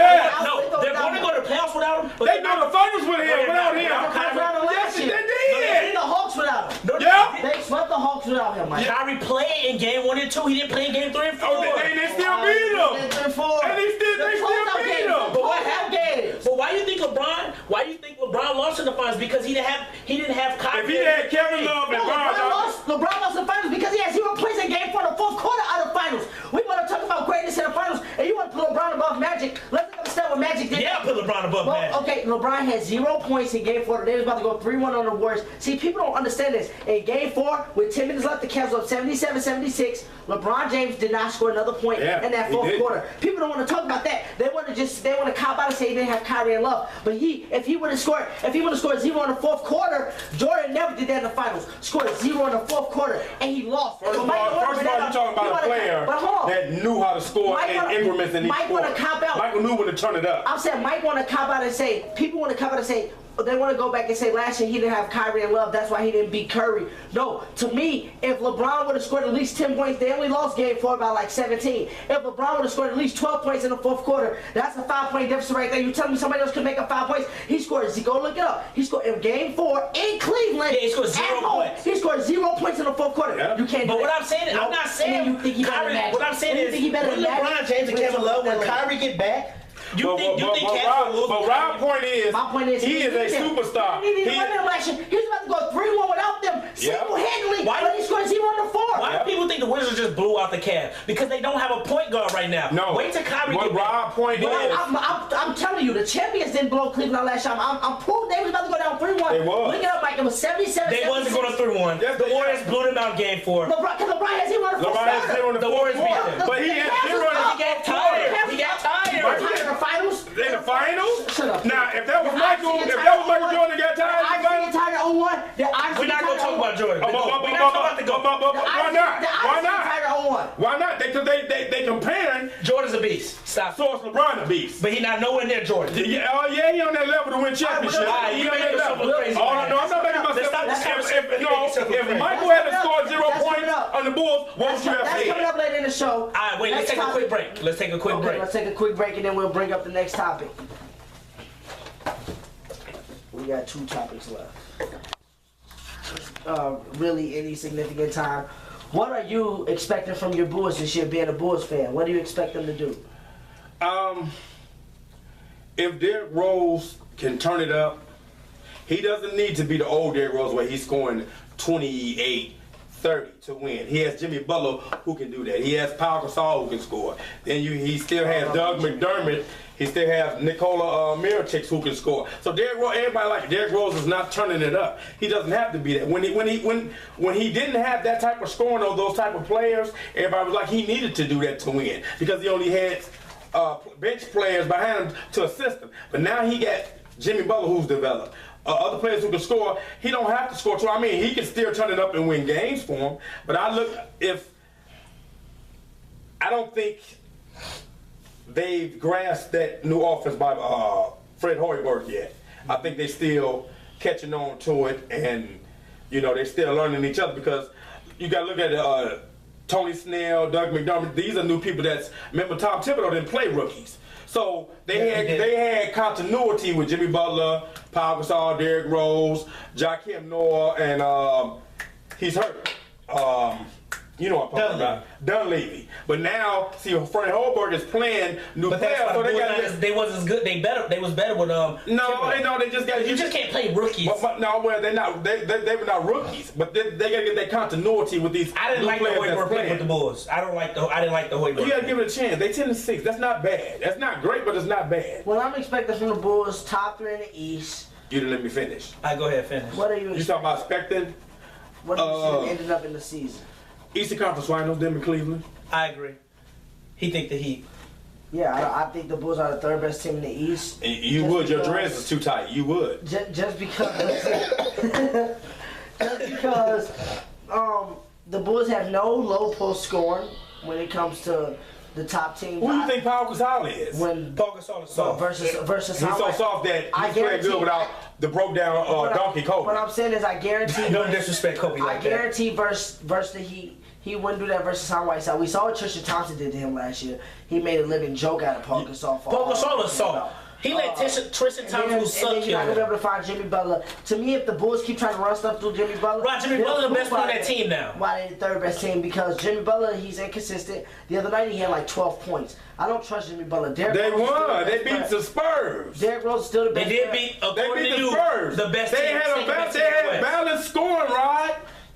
they're going to go to playoffs without him. But They go to finals with him without him. Without They without him Yes, last they year. did. They beat the Hawks without him. No, Yeah. They swept the Hawks without him, Mike. Kyrie played in Game 1 and 2. He didn't play in Game 3 and 4. Oh, they still beat him. And they still beat him. But what happened? games? But why do you think LeBron lost in the finals? Because he didn't have Kyrie. If he had Kevin Love and No, Bron, LeBron lost the finals because he had 0 points in Game 4 of the fourth quarter out of finals. We want to talk about greatness in the finals, and you want to put LeBron above Magic. Let's understand what Magic did. Yeah, put LeBron above Well, Magic. okay, LeBron had 0 points in Game 4. They was about to go 3-1 on the Warriors. See, people don't understand this. In Game 4, with 10 minutes left, the Cavs were up 77-76. LeBron James did not score another point Yeah, in that he fourth did. quarter. People don't want to talk about that. They want to cop out and say he didn't have Kyrie and Love. But if he would have scored 0 in the fourth quarter, Jordan never did that in the finals. Scored 0 in the fourth quarter, and he lost. First So of Mike all, Jordan you're talking about a player but hold on. that knew how to score Mike in wanna- increments and he Mike wanna scored. cop out. Michael knew when to turn it up. I'm saying Mike want to cop out and say, people want to cop out and say, they want to go back and say last year he didn't have Kyrie and Love, that's why he didn't beat Curry. No, to me, if LeBron would have scored at least 10 points, they only lost game 4 by like 17. If LeBron would have scored at least 12 points in the fourth quarter, that's a 5-point deficit right there. You telling me somebody else could make up 5 points? He scored, go look it up. He scored in game 4 in Cleveland. Yeah, he scored 0 at home. points. He scored 0 points in the fourth quarter. Yeah. You can't do But what that. I'm saying is, I'm not And saying you think he better than Magic. What I'm saying And you is, think he better When than LeBron Magic? James and Kevin Love, when Kyrie get back, you think Kevin will lose? But Rob's point is, My point is, he is a superstar. He was about to go 3-1 without them single-handedly. Why- But he scored 0-4. Why do people think the Wizards just blew out the Cavs? Because they don't have a point guard right now. No. Wait till Kyrie What get back. Rob's point But is, I'm telling you, the champions didn't blow Cleveland last time. I'm proved they was about to go down 3-1. They was. Look it up, Mike. It was 77. They wasn't going to 3-1. Yes, The they- Warriors blew them out game 4. LeBron has 0 in the fourth LeBron has quarter. 0 in the The fourth Warriors beat quarter. them. But he has The 0 in Cavs the He got tired. He got tired. Tired in the finals. in the finals. Shut up. Now, if that was The Michael, Iverson if that was Michael tired Jordan that got tired, I in the finals, tired at 0-1. We're not going to talk about Jordan. We're not talking about the GOAT. why not? Why not? Tired at 0-1. Why not? Because they comparing Jordan's a beast. Stop. Source LeBron a beast. But he's not nowhere near Jordan. Yeah, he on that level to win championship. Alright, He you on making that yourself level. look crazy. Oh, no, I'm not making Let's stop myself. this conversation. If Crazy. Michael had scored 0 That's points coming up. on the Bulls, what would you have That's coming said? up later in the show. All right, wait. Let's Next take a topic. quick break. Let's take a quick Okay, break. let's take a quick break and then we'll bring up the next topic. We got 2 topics left. Really any significant time. What are you expecting from your Bulls this year, being a Bulls fan? What do you expect them to do? If Derrick Rose can turn it up, he doesn't need to be the old Derrick Rose where he's scoring 28, 30 to win. He has Jimmy Butler who can do that. He has Pau Gasol who can score. Then he still has Doug McDermott. He still has Nikola Mirotic who can score. So Derrick Rose, everybody like it. Derrick Rose is not turning it up. He doesn't have to be that. When he didn't have that type of scoring or those type of players, everybody was like he needed to do that to win because he only had bench players behind him to assist him. But now he got Jimmy Butler who's developed. Other players who can score, he don't have to score too. I mean, he can still turn it up and win games for him. But I don't think they've grasped that new offense by Fred Hoiberg yet. I think they still catching on to it, and they're still learning each other because you got to look at Tony Snell, Doug McDermott. These are new people remember Tom Thibodeau didn't play rookies. So they had continuity with Jimmy Butler, Pau Gasol, Derrick Rose, Joakim Noah, and he's hurt. You know what I'm talking about. Dunleavy. But now, see, Fred Hoiberg is playing new But players, that's so why they got to. they wasn't as good. They was better with They just got. You just can't play rookies. They're not. They were not rookies, but they got to get that continuity with these. I didn't new like the players that's Hoiberg pick playing. with the Bulls. I didn't like the Hoiberg. You got to give it a chance. They 10-6. That's not bad. That's not great, but it's not bad. Well, I'm expecting from the Bulls, top 3 in the East. You didn't let me finish. I go ahead, finish. What are you You talking about expecting What do you see ending up in the season? Eastern Conference Finals, them in Cleveland? I agree. He think the Heat. Yeah, I think the Bulls are the 3rd best team in the East. You Just would. Your because- dreads is too tight. You would. Just because, the Bulls have no low post scoring when it comes to the top teams. Who do you think Pau Gasol is? When Paul Gasol is soft. versus He's how so much- soft that I he's playing guarantee- good without the broke down donkey Kobe. What I'm saying is, I guarantee. Don't disrespect Kobe I like that. guarantee versus the Heat, he wouldn't do that versus Hassan Whiteside. We saw what Tristan Thompson did to him last year. He made a living joke out of Paul Gasol. Paul Gasol is soft. He let Tristan Thompson suck and then you're not gonna be him. able to find Jimmy Butler. To me, if the Bulls keep trying to run stuff through Jimmy Butler, Right, Jimmy they'll Butler the prove best player on why that they- team now. Why they the 3rd best team? Because Jimmy Butler, he's inconsistent. The other night he had like 12 points. I don't trust Jimmy Butler. Derrick They Rose is still the won. They best beat player. the Spurs. Derrick Rose is still the They best. did player. beat, They according beat to the you, Spurs. the best They team. had second a best they team in had the West. balanced scoring, Rod.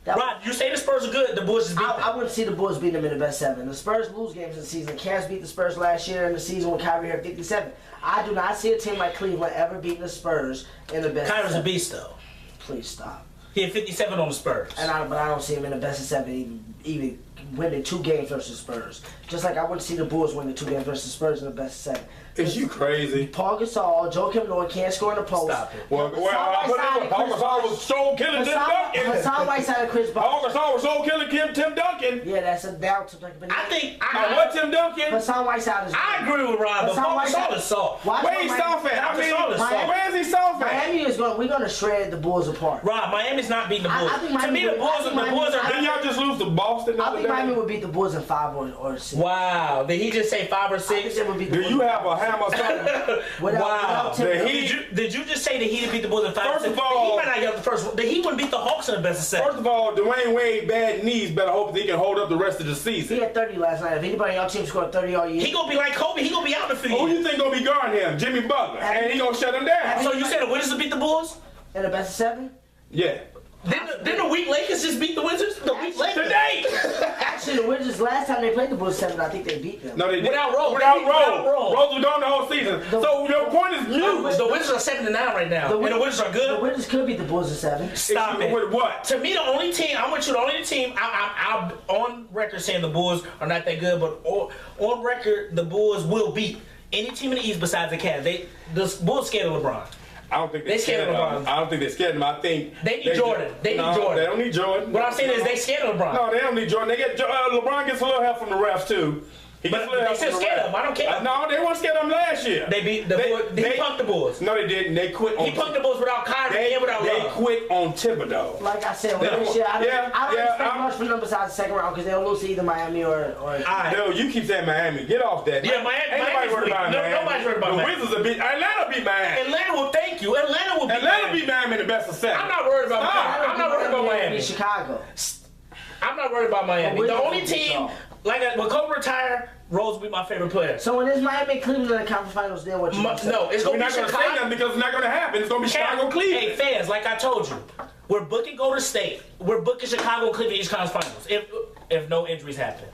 That- Right, you say the Spurs are good, the Bulls just beat them. I wouldn't see the Bulls beating them in the best 7. The Spurs lose games in the season. Cavs beat the Spurs last year in the season when Kyrie had 57. I do not see a team like Cleveland ever beating the Spurs in the best. Kyrie's a 7. beast, though. Please stop. He had 57 on the Spurs. But I don't see him in the best of 7 even winning 2 games versus Spurs. Just like I wouldn't see the Bulls winning 2 games versus Spurs in the best of 7. Is you crazy? Paul Gasol, Joakim Noah can't score in the post. Stop it. Well, Paul Gasol was so killing Tim Duncan. Hassan Whiteside and Chris Paul Bosh. Gasol was so killing Tim Duncan. Yeah, that's a down to like. I think Now, what Tim Duncan? Hassan Whiteside is. I agree with Ron, but Hassan Paul Whiteside Gasol is soft. Watch Where he what soft at? I Paul Gasol is mean, soft. where is he soft at? Miami Miami is we're gonna shred the Bulls apart. Rob, Miami's not beating the Bulls. I think To Miami me, the would- Bulls, I think the Miami- Bulls are. Didn't y'all just lose to Boston the I other think Miami day? would beat the Bulls in 5 or 6. Wow, did he just say 5 or I think 6? they would beat the Do Bulls. you have a hammer or something? Wow. Without Thibodeau. Did you just say the Heat would beat the Bulls in 5 or First 6? of all- He might not get the first one. The Heat wouldn't beat the Hawks in the best of 7. First of all, Dwayne Wade bad knees. Better hope that he can hold up the rest of the He season. had 30 last night. If anybody on your team scored 30 all year, He gonna be like Kobe. He gonna be out in a few Who years. you think gonna be guarding him? Jimmy Butler, and he gonna shut him down. So you said the Wizards will beat the Bulls? in the best of 7. Yeah. Didn't the weak Lakers just beat the Wizards? The weak Lakers. Today. Actually, the Wizards last time they played the Bulls 7, I think they beat them. No, they did. Without Rose. Without They beat without Rose. Rose. Rose was gone the whole season. So your point is mute. The Wizards are 7-9 right now. And the Wizards are The good. Wizards could beat the Bulls in 7. Stop it. With what? To me, the only team I want you, the only team I'm on record saying the Bulls are not that good, but on record the Bulls will beat any team in the East besides the Cavs. The Bulls scared of LeBron. I don't think They scared of LeBron. I don't think they're scared of him. I think They need Jordan. They need Jordan. They don't need Jordan. What I'm saying is they scared of LeBron. No, they don't need Jordan. They get LeBron gets a little help from the refs too. He But gets a little they help still from the scared refs. of him. I don't care. No, they weren't scared of him last year. They beat the Bulls. He punked the Bulls. No, they didn't. They quit on. He punked the Bulls without Kyrie and without They Love. quit on Thibodeau. Like I said, They this don't- year, I don't yeah, expect I'm- much from them besides the second round because they'll lose to either Miami or Alright. No, you keep saying Miami. Get off that. Yeah, Miami- Ain't nobody Miami's worried about weak. No, Miami. nobody's worried about the Miami. Wizards will beat Atlanta. Beat Miami. Atlanta will thank you. Atlanta will beat Atlanta Miami. beat Miami in the best of 7. I'm not worried about Miami. I'm not worried about Miami. Chicago. I'm not worried about Miami. Well, The Wizards only will beat team, y'all. when Kobe retired, Rose will be my favorite player. So when it's Miami and Cleveland in the conference finals, then what you gonna say? No, it's We're going to not be going to say Chicago. nothing because it's not going to happen. It's going to be Chicago, Cleveland. Hey, fans, like I told you, we're booking Golden State. We're booking Chicago and Cleveland East Conference Finals if no injuries happen.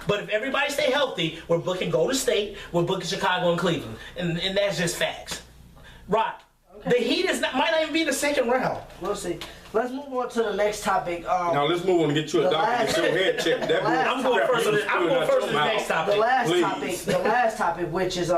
But if everybody stay healthy, we're booking Golden State, we're booking Chicago and Cleveland. And that's just facts. Rock, the Heat might not even be in the second round. We'll see. Let's move on to the next topic. Now let's move on and get you a The doctor. Get last- your head checked. That last- I'm going first on this. I'm going first on the next the topic. last Please. topic, which is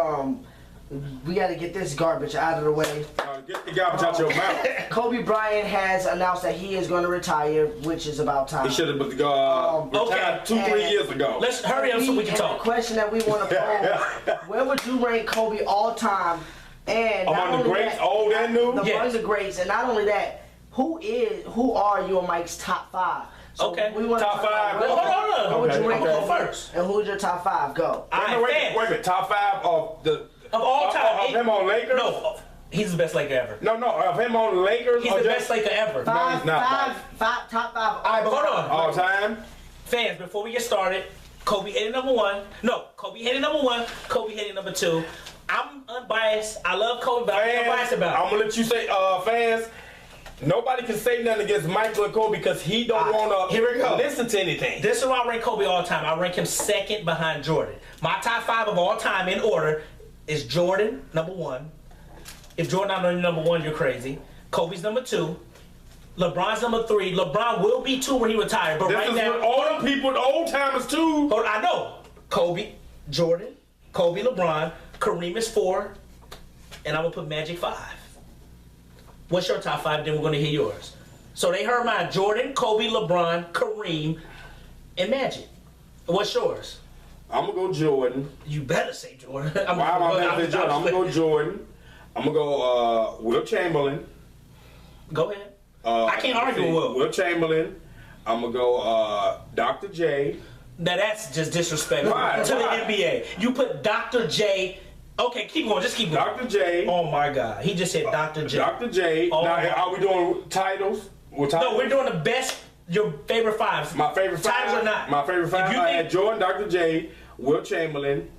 we got to get this garbage out of the way. Get the garbage out your mouth. Kobe Bryant has announced that he is going to retire, which is about time. He should have retired Okay. 2-3 years ago. Let's hurry up so we can And talk. The question that we want to pose: where would you rank Kobe all time? And not Among the only greats, that, old and new? among Yes. the greats, and not only that, who are your Mike's top 5? So Okay. we want Top 5. Where, Hold on. where would you Okay. rank I'm gonna go Kobe? first. And who's your top 5? Go. All Wait right, a fans. minute. Top 5 of the Of all time. of him on Lakers. No, he's the best Laker ever. No, of him on Lakers. He's or the just best Laker ever. he's not. Top 5. All right, but hold on. all time. Fans, before we get started, Kobe hated number 1. No, Kobe hated number 1. Kobe hated number 2. I'm unbiased. I love Kobe, but I'm unbiased about I'm gonna let you say, fans. Nobody can say nothing against Michael and Kobe because he don't want to here we go. listen to anything. This is why I rank Kobe all time. I rank him second behind Jordan. My top 5 of all time in order is Jordan, number 1. If Jordan not on your number 1, you're crazy. Kobe's number 2. LeBron's number 3. LeBron will be 2 when he retired, but This right is now, what all them people, the old timers too. hold on, I know. Kobe, Jordan, Kobe, LeBron, Kareem is 4, and I'm gonna put Magic 5. What's your top 5? Then we're gonna hear yours. So they heard mine: Jordan, Kobe, LeBron, Kareem, and Magic. What's yours? I'm gonna go Jordan. You better say Jordan. Why am I gonna say Jordan? I'm gonna go Jordan. I'm gonna go Will Chamberlain. Go ahead. I can't argue with Will. Will Chamberlain. I'm gonna go Dr. J. Now that's just disrespectful Why? to Why? the NBA. You put Dr. J. Okay, keep going. Just keep going. Dr. J. Oh my God, he just said Dr. J. Dr. J. Oh Now, my- are we doing titles? What titles? No, we're doing the best. Your favorite 5. My favorite 5. Titles or not? My favorite 5. If you I think- had Jordan, Dr. J, Will Chamberlain.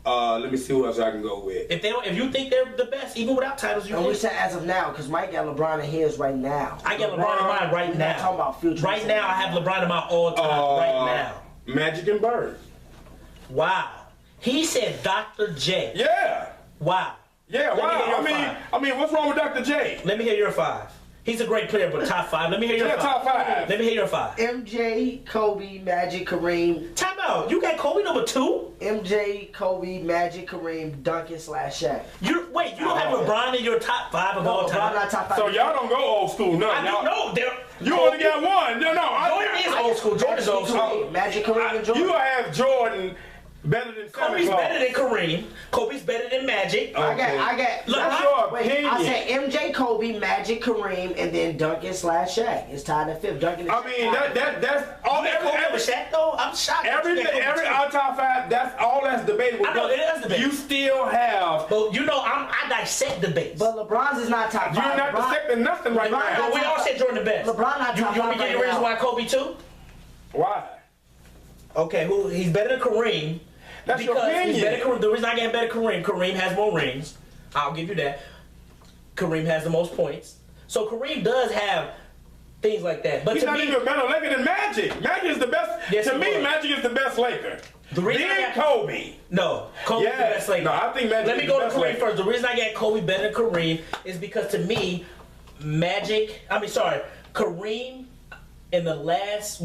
Let me see who else I can go with. If you think they're the best, even without titles, you And we think. said as of now, because Mike got LeBron in his right now. I get LeBron in mine right We're now. not talking about future. Right now, I have LeBron in my all time. Right now. Magic and Bird. Wow. He said Dr. J. Yeah. Wow. Yeah, Let me wow. hear your I mean, 5. I mean, what's wrong with Dr. J? Let me hear your 5. He's a great player, but top 5. Let me hear your Yeah, 5. top 5. Let me hear your 5. MJ, Kobe, Magic, Kareem. Time out. You got Kobe number 2? MJ, Kobe, Magic, Kareem, Duncan / Shaq. You don't have LeBron in your top 5 of all LeBron time. not top 5. So y'all don't go old school, no. I do y'all- know. You only got one. No, Jordan is old school. Jordan's old school. Magic, Kareem, and You Jordan. have Jordan Better than Santa Kobe's Claus. better than Kareem. Kobe's better than Magic. I got. Look, That's your Wait, opinion. I said MJ, Kobe, Magic, Kareem, and then Duncan/Shaq. It's tied at 5th. Duncan. I mean, that's all. You got Kobe over Shaq though? I'm shocked. Everything, every our top 5, that's all that's debatable. I know, it is debatable. You still have. But you know, I dissect debates. But LeBron's is not top 5. You're not dissecting nothing right LeBron- now. But we all said Jordan the best. LeBron not You top want me to 5 give you a right reason now. why Kobe too? Why? Okay, he's better than Kareem. That's your because opinion. he's better than Kareem. The reason I get better than Kareem, Kareem has more rings. I'll give you that. Kareem has the most points. So Kareem does have things like that. But He's to not me, even a better Laker than Magic. Magic is the best. Yes, to he me, was. Magic is the best Laker. The reason then I got- Kobe. no, Kobe's the Yes. best Laker. No, I think Magic Let me is go the to best Kareem Laker. first. The reason I get Kobe better than Kareem is because to me, Kareem in the last,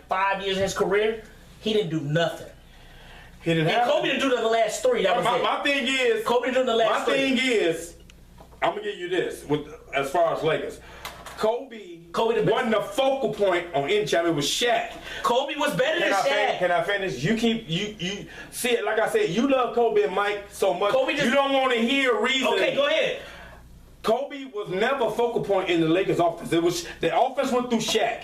5 years of his career, he didn't do nothing. He didn't And have. Kobe didn't do it in the last 3. That was it. my thing is. Kobe didn't do it in the My last 3. thing is, I'm gonna give you this as far as Lakers. Kobe the best. wasn't the focal point on any champion. It was Shaq. Kobe was better than Shaq. Can I finish? You see it like I said. You love Kobe and Mike so much. Kobe just- you don't want to hear reason. Okay, go ahead. Kobe was never a focal point in the Lakers offense. It was the offense went through Shaq.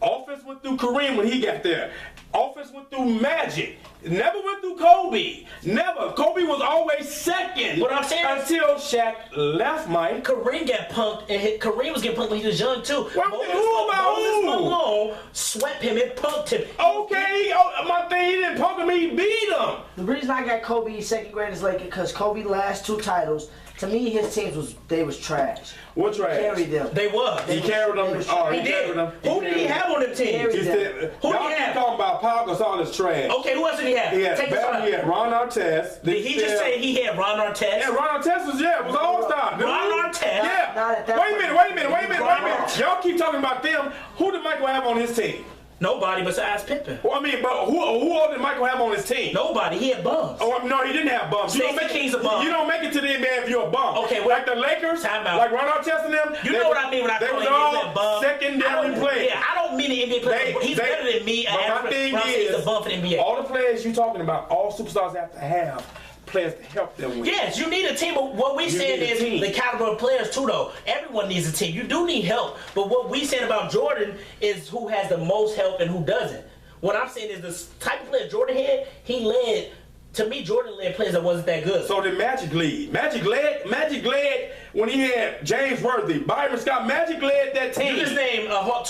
Offense went through Kareem when he got there. Offense went through Magic. Never went through Kobe. Never. Kobe was always second. What I'm saying is- until Shaq left, Mike. Kareem got punked, and Kareem was getting punked when he was young too. Who about who? Moses Malone swept him and punked him. Okay, my thing, he didn't punk him, he beat him. The reason I got Kobe second greatest Laker because Kobe last 2 titles. To me, his teams was trash. What trash? Carried them. They was. He carried them. Oh, He he did. carried them. Who did he have on them teams? Carried He said, Who y'all did he keep have? talking about Paul Gasol is trash. Okay, who else did he have? He had Take this Bell, one he out. had Ron Artest. Did he just say he had Ron Artest? Yeah, Ron Artest was was all-star. dude. Ron Artest? Yeah. Not at that Wait a point. minute. Y'all keep talking about them. Who did Michael have on his team? Nobody besides Pippen. Well, I mean, but who else did Michael have on his team? Nobody. He had bums. Oh, no, he didn't have bums. Stacey King's a bum. You don't make it to the NBA if you're a bum. Okay, well, like the Lakers, time out. like Ron Artest and them. You they know was- what I mean when I they call was him all a bum? secondary players. Yeah, I don't mean the NBA player. He's better than me. But my thing He's is, a bum for the NBA. all the players you talking about, all superstars have to have players to help them win. Yes, you need a team, but what we saying need a is team. the caliber of players too, though. Everyone needs a team. You do need help, but what we saying about Jordan is who has the most help and who doesn't. What I'm saying is the type of player Jordan had, he led. To me, Jordan led players that wasn't that good. So did Magic lead. Magic led when he had James Worthy, Byron Scott. Magic led that team. You just named a Hall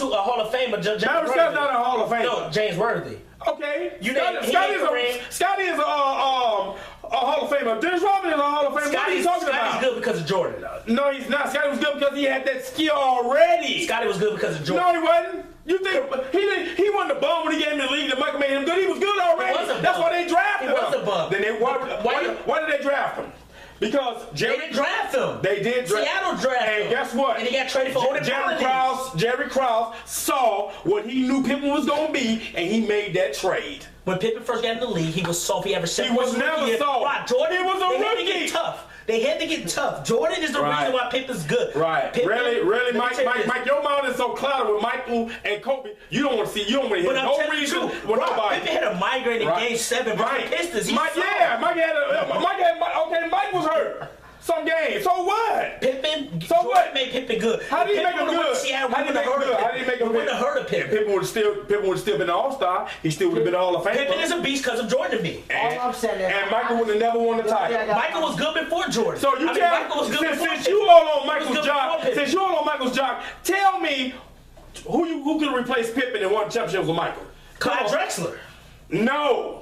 of Famer, James Byron Worthy. Scott's not a Hall of Famer. No, James Worthy. Okay. You Scotty, named- Scotty he is named Kareem. Scotty is a Hall of Famer. Dennis Rodman is a Hall of Famer. what are you talking Scotty's about? good because of Jordan. No, he's not. Scotty was good because he had that skill already. Scotty was good because of Jordan. No, he wasn't. You think he wasn't a bum when he came in the league that Michael made him good? He was good already. He was a That's bum. why they drafted He him. was a bum. Then why did they draft him? Because They didn't draft him. They did draft. Seattle drafted him. And guess what? And he got traded for Odin Jerry Krause saw what he knew Pippen was going to be, and he made that trade. When Pippen first got in the league, he was soft. He averaged 7 He was points a never year. soft. Right, Jordan, He was a they had to rookie. get tough. They had to get tough. Jordan is the Right. reason why Pippen's good. Right. Pippen, Really, let me Mike, tell you this. your mind is so clouded with Michael and Kobe. You don't want to hear But I'm no telling you, reason too, with Rob, nobody. Pippen had a migraine in Right. Game 7 versus Right. the Pistons. He Mike, saw yeah, Mike was hurt. Some games. So what? Pippen, So Jordan what? made Pippen good. How did he make him would've went good? to Seattle, How we did he make him would've good? heard How of did he make Pippen. him We wouldn't have heard of good? Pippen. Pippen would still been an All-Star. He still would have been an Hall of Famer. Pippen is a beast because of Jordan to me. And, All I'm saying is- and Michael would have never won the title. Yeah, Michael was good before Jordan. So you Michael was good tell before since Pippen. you all on He was Michael's good job, before Pippen. since you all on Michael's job, tell me who could replace Pippen and won championships with Michael? Clyde Come on. Drexler. No.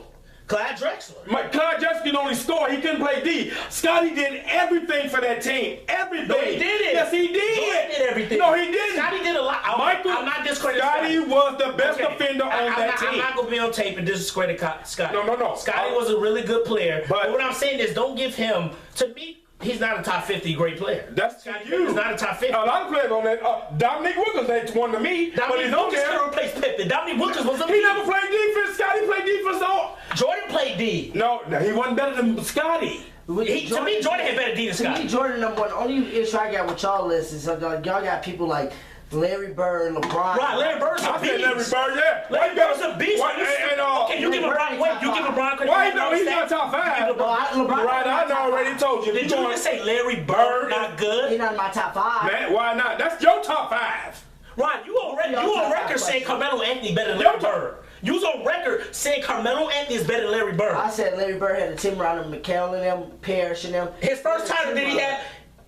Clyde Drexler. Clyde Drexler could only score. He couldn't play D. Scotty did everything for that team. Everything. No, he didn't. Yes, he did. Jordan did everything. No, he didn't. Scotty did a lot. I'm not discrediting Scotty Scotty. was the best Okay. defender on that team. I'm not going to be on tape and discredit Scotty. No. Scotty was a really good player. But- But what I'm saying is don't give him, to me, he's not a top 50 great player. That's Scotty you. Pippen's not a top 50. A lot of players on that. Dominique Wilkins ain't one to me, but Dominique he's on Wilkins there. could replace Pippen. Dominique Wilkins was a He never played defense. Scotty played defense on. Jordan played D. No, he wasn't better than Scotty. To me, Jordan had better D than To me, Scotty. Jordan number one. Only issue I got with y'all list is y'all got people like Larry Bird, LeBron. Right, Larry Bird's a I said beast. Larry Bird, yeah. Larry Bird's a beast. Why, Okay, you give LeBron. Wait, you give LeBron credit. why for no? that He's stat? not top five. You give LeBron- Right, I already told you. Did you just say Larry Bird not He's good? not in my top 5. Man, why not? That's your top 5. Ron, you on record saying Carmelo Anthony better than Yo, Larry Bird. You was on record saying Carmelo Anthony is better than Larry Bird. I said Larry Bird had a team around him, McHale and them, Parrish and them. His first title did he have?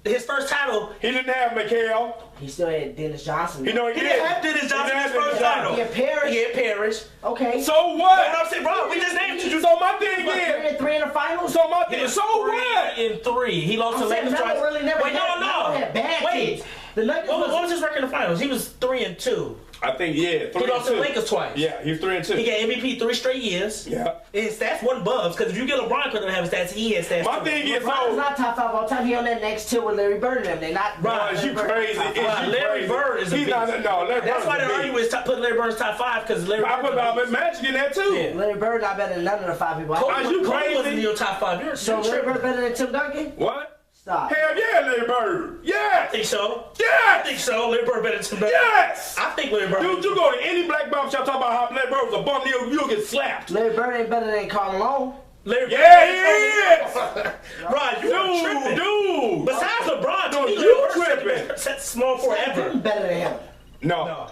His first title. He didn't have McHale. He still had Dennis Johnson. You know he He did. didn't have Dennis Johnson his first title. He had Parrish. He had Parrish. Okay. So But what? I'm saying, bro, we just named you. So my thing What, 3 is, and 3 in the finals? so my He thing, was so what? 3-3. He lost to I'm saying Lakers Melo twice. really never Wait, had, Melo had bad Wait. teams. The Nuggets What was his record in the finals? He was 3-2. I think, yeah, 3 He lost to and the 2. Lakers twice. Yeah, he was 3 and 2. He got MVP 3 straight years. Yeah. His stats wasn't bubs, because if you get LeBron couldn't have stats, he had stats. My too. thing is, LeBron's so, not top 5 all time. He on that next tier with Larry Bird and them. They not. Right, is you Larry Bird crazy? top Is you five. Right, Larry crazy? Bird is a He's beast. not, no, Larry That's why Bird's they're a arguing beast. is put Larry Bird's top 5, because Larry I Bird's put a beast. Magic in there too. Yeah. Larry Bird not better than none of the 5 people. Are you Kobe crazy? wasn't in your top 5. You're So Larry tripping. Bird better than Tim Duncan? What? Stop. Hell yeah, Larry Bird. I Yes. think so. I Yes. think so. Larry Bird better than Tim Duncan. Yes. I think Larry Bird. Dude, you go to any black barber shop talk about how Larry Bird was a bum, you'll get slapped. Larry Bird ain't better than Karl Malone. Larry Bird. Yeah, he is. Right, you tripping. Dude. Besides LeBron, to No, me, you Larry Bird's tripping. set small Scottie forever. Pippen better than him. No.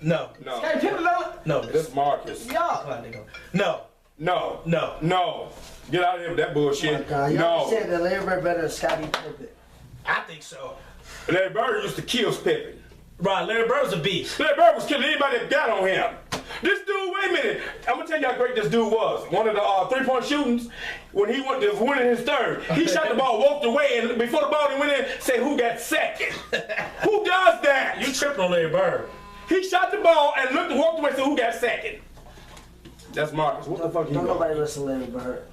No. No. Scottie Pippen better. No. This Marcus. Y'all. No. No. No. No. Get out of here with that bullshit. Y'all No. said that Larry Bird better than Scottie Pippen. I think so. Larry Bird used to kill Pippen. Right, Larry Bird's a beast. Larry Bird was killing anybody that got on him. This dude, wait a minute. I'm gonna tell you how great this dude was. One of the 3-point shootings, when he went to winning his third, he shot the ball, walked away, and before the ball went in, said who got second. Who does that? You tripping on Larry Bird. He shot the ball and looked and walked away, said who got second. That's Marcus. What the fuck you Don't doing? nobody listen to Larry Bird.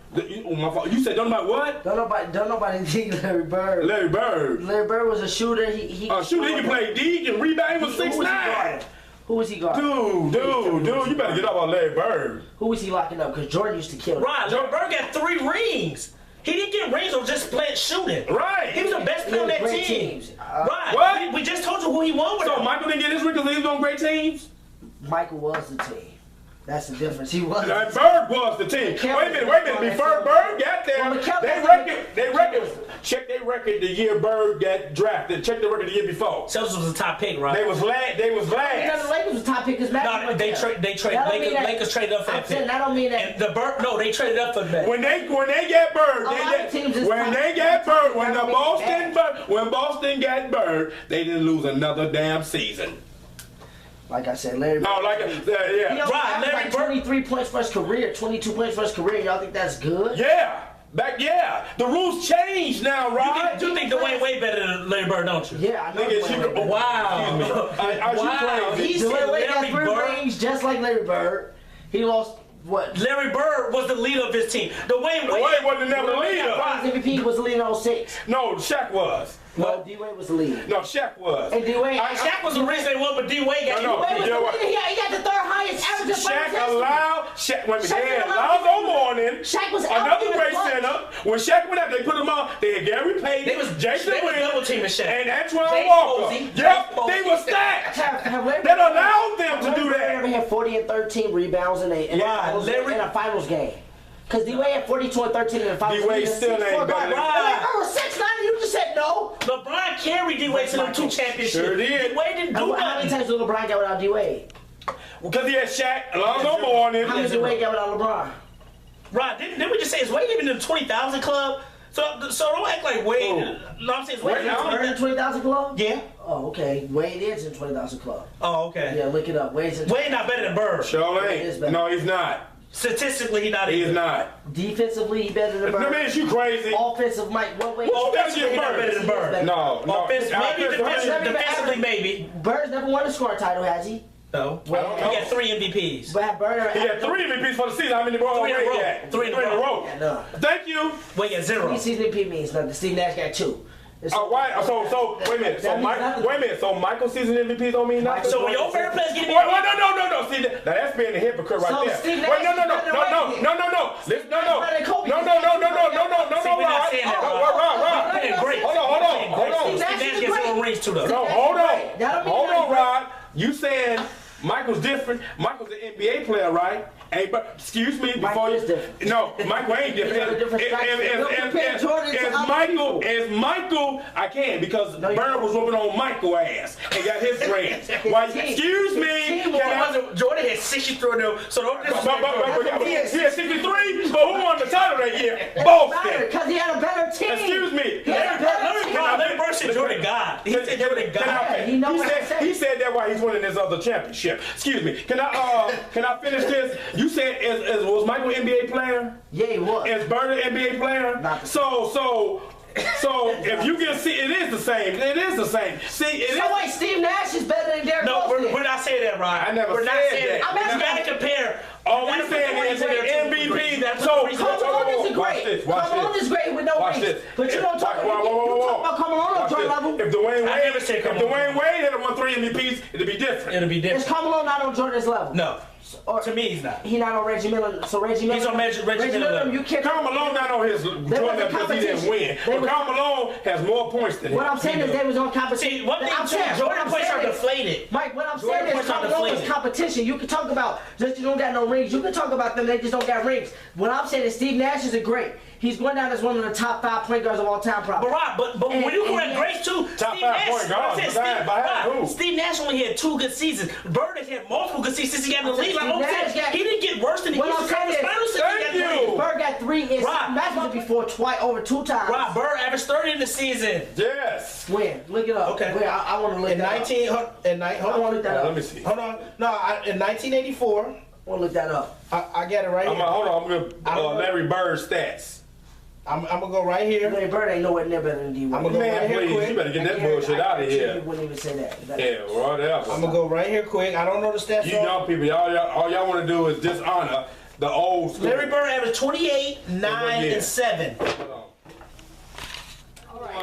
Oh, my fault. You said don't nobody what? Don't nobody think Larry Bird. Larry Bird. Larry Bird was a shooter. He Shoot, he can play D, he can rebound. He was Who was he 6'9". guarding? Who was he guarding? Dude, you better get up on Larry Bird. Who was he locking up? Because Jordan used to kill him. Right, Larry Bird got 3 rings. He didn't get rings on just playing shooting. Right. He was the best player on that Great team. teams. Right. What? We just told you who he won with. So him. Michael didn't get his ring because he was on great teams? Michael was the team. That's the difference. He was. And Bird was the team. Mikal Wait a minute. Before Bird got there, Well, Mikal they record. Check their record the year Bird got drafted. Check the record the year before. Celtics was the top pick, right? They was last. The Lakers was top pick because No, they traded. Lakers traded up for that I'm saying pick. that don't mean that. And the Bird, no, they traded up for that. When they got Bird, A lot of teams is top. when Boston got Bird, they didn't lose another damn season. Like I said, Larry. No, like He yeah, only Right, averaged Larry like Bird. 23 points for his career, 22 points for his career. Y'all think that's good? yeah. The rules changed now, right? You think Dwayne Wade better than Larry Bird, don't you? Yeah, I know. Nigga, Dwayne you- Wade. Wow. Excuse me. Are you Wow. crazy? He said Dwayne Wade got Larry 3 Bird. rings just like Larry Bird. He lost what? Larry Bird was the leader of his team. Dwayne Wade. Wade wasn't never the Dwayne leader. got Finals MVP was the leader in 06. No, Shaq was. No, D Wade was the leader. No, Shaq was. And D Wade. Shaq was the reason they won, but D Wade got No, Wade was you know the what? leader. He got the 3rd highest average in finals Shaq history. allowed Shaq. Wait a Shaq minute. allowed Lonzo him to- Mourning. Shaq was another out in great the clutch. center. When Shaq went out, they put him on. They had Gary Payton, They was Jason double Williams, teaming Shaq. and Antoine James Walker. Posey, Yep, James Posey. they was stacked. Have Larry That Bird- allowed them to Larry do Bird that. ever had 40 and 13 rebounds in Right, Larry- a finals game. Because D Wade had 42 and 13 in the finals. D-Wade He was still ain't 6'4" better guard. than- Larry Bird was 6'9", you just said no. LeBron carried D Wade to them 2 championships. Sure did. D Wade didn't do How many nothing. times did LeBron get without D Wade? Because he had Shaq, Lonzo Mourning. How many did Wade get without LeBron? Right, didn't we just say is Wade even in the 20,000 club? So don't act like Wade. No, I'm saying is Wade Wait, in the now- 20,000 20,000. club? Yeah. Oh, okay. Wade is in 20,000 club. Oh, okay. Yeah, look it up. Wade's in. Wade not better than Bird. Sure He is ain't. better. No, he's not. Statistically, he not He's either. not. Defensively, he better than That Bird. means you crazy. Offensive, Mike. What Wade? Who better Offensively, he get not better than Bird. No. Offense, maybe Offensively- defensively, maybe. Bird's never won a scoring title, has he? No. Well, He got 3 MVPs. But Bird He had 3 MVPs for the season. How many more? Three in a row. Got? Three in a row. Yeah, no. Thank you. Wade got 0. Season MVP means nothing. Steve Nash got 2. It's- Why? So wait a minute. So That means nothing. wait a minute. So Michael's season MVP don't mean nothing. So when your favorite players get Wait, no. See, now that's being a hypocrite right So there. Steve Wait, no. Nash is better than Wade. Listen, no. better than Kobe. No, See, we're not Rod. saying that, Rod. Playing great. Hold on. Steve Nash gets 0 rings too, though. No, hold on. That don't mean Hold on, nothing. Rod. You saying Michael's different? Michael's an NBA player, right? Ain't but excuse me before Michael you. is different. No, Michael ain't He's on a different spectrum. Don't compare Jordan to other people. Michael, I can because No, you Bird don't. was whooping on Michael ass and got his rings. Why? team. Excuse me. His team Can I- Wasn't- Jordan had 63 of them, so don't But disrespect he Jordan. had 63, but who won the title that year? Boston. Because he had a better team. Excuse me. He had a better team. Let Bird say Jordan God. He said Jordan God. Yeah, he know what I said. He said that while he's winning this other championship. Excuse me. Can I finish this? You said was Michael an NBA player? Yeah, he was. Is Bird an NBA player? Not the So if you can see, it is the same. It is the same. See, it is. So wait, Steve Nash is better than Derrick No, Rose. we're not saying that, Ryan. I never we're not said saying that. that. I'm asking- You gotta compare. All You we gotta saying compare is the that two MVP. great. That's So what the reason- Carmelo is watch great. this. Watch Carmelo this. is great with no Watch rings. this. But you don't talk Whoa, whoa, whoa, whoa. about Carmelo on Watch Jordan this. level. If Dwayne I never said Wade, Carmelo. had won 3 MVPs, it'd be different. It'll be different. Is Carmelo not on Jordan's level? No. Or, To me, he's not. he not on Reggie Miller. So Reggie Miller. He's on Reggie Miller level. You can't. Karl Malone not on his Jordan because he didn't competition. win. They But was- Karl Malone has more points than him. What I'm saying is they was on competition. See, one thing I'm too, saying, what Jordan I'm points are saying is- deflated. Mike, what I'm Jordan saying is points are Carmelo is deflated. competition. You can talk about just you don't got no rings. You can talk about them, they just don't got rings. What I'm saying is Steve Nash is a great. He's going down as one of the top 5 point guards of all time, probably. But Rob, but when you correct And- Grace too, Top Steve 5 Nash, point guards, I said but Steve, by Rob, who? Steve Nash only had 2 good seasons. Bird has had multiple good seasons since he got in the league. Like Steve I'm Nash saying, got- he didn't get worse than he What used I'm to come saying to is- finals since he got Thank you. 3. Bird got 3 and Rob. Nash was before over 2 times. Rob, Bird averaged 30 in the season. Yes. When? Look it up. Okay. Wait, I want to look In that 19, up. hold I want to on, look that up. Let me see. hold on. No, in 1984, I want to look that up. I got it right here. Hold on. I'm going I don't to know. Larry Bird stats. I'm gonna go right here. Larry Bird ain't nowhere near better than D. I'm gonna go Man, right here please, quick. you better get that bullshit out of You here. wouldn't even say that. Yeah, whatever. I'm gonna go right here quick. I don't know the stats. You young people, all y'all want to do is dishonor the old school. Larry Bird averaged 28, 9, Yeah. and 7.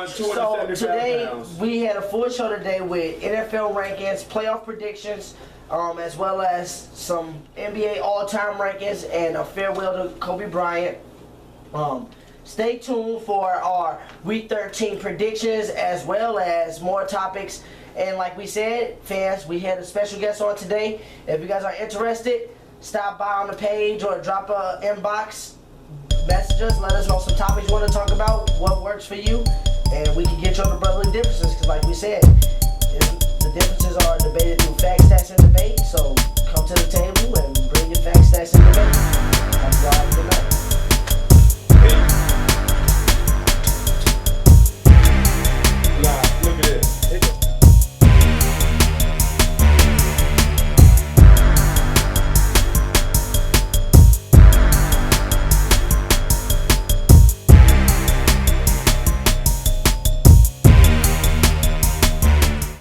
So today we had a full show today with NFL rankings, playoff predictions, as well as some NBA all-time rankings and a farewell to Kobe Bryant. Stay tuned for our Week 13 predictions as well as more topics. And like we said, fans, we had a special guest on today. If you guys are interested, stop by on the page or drop a inbox. Message us, let us know some topics you want to talk about, what works for you, and we can get you on the brotherly differences. Because like we said, the differences are debated through facts, stats, and debate. So come to the table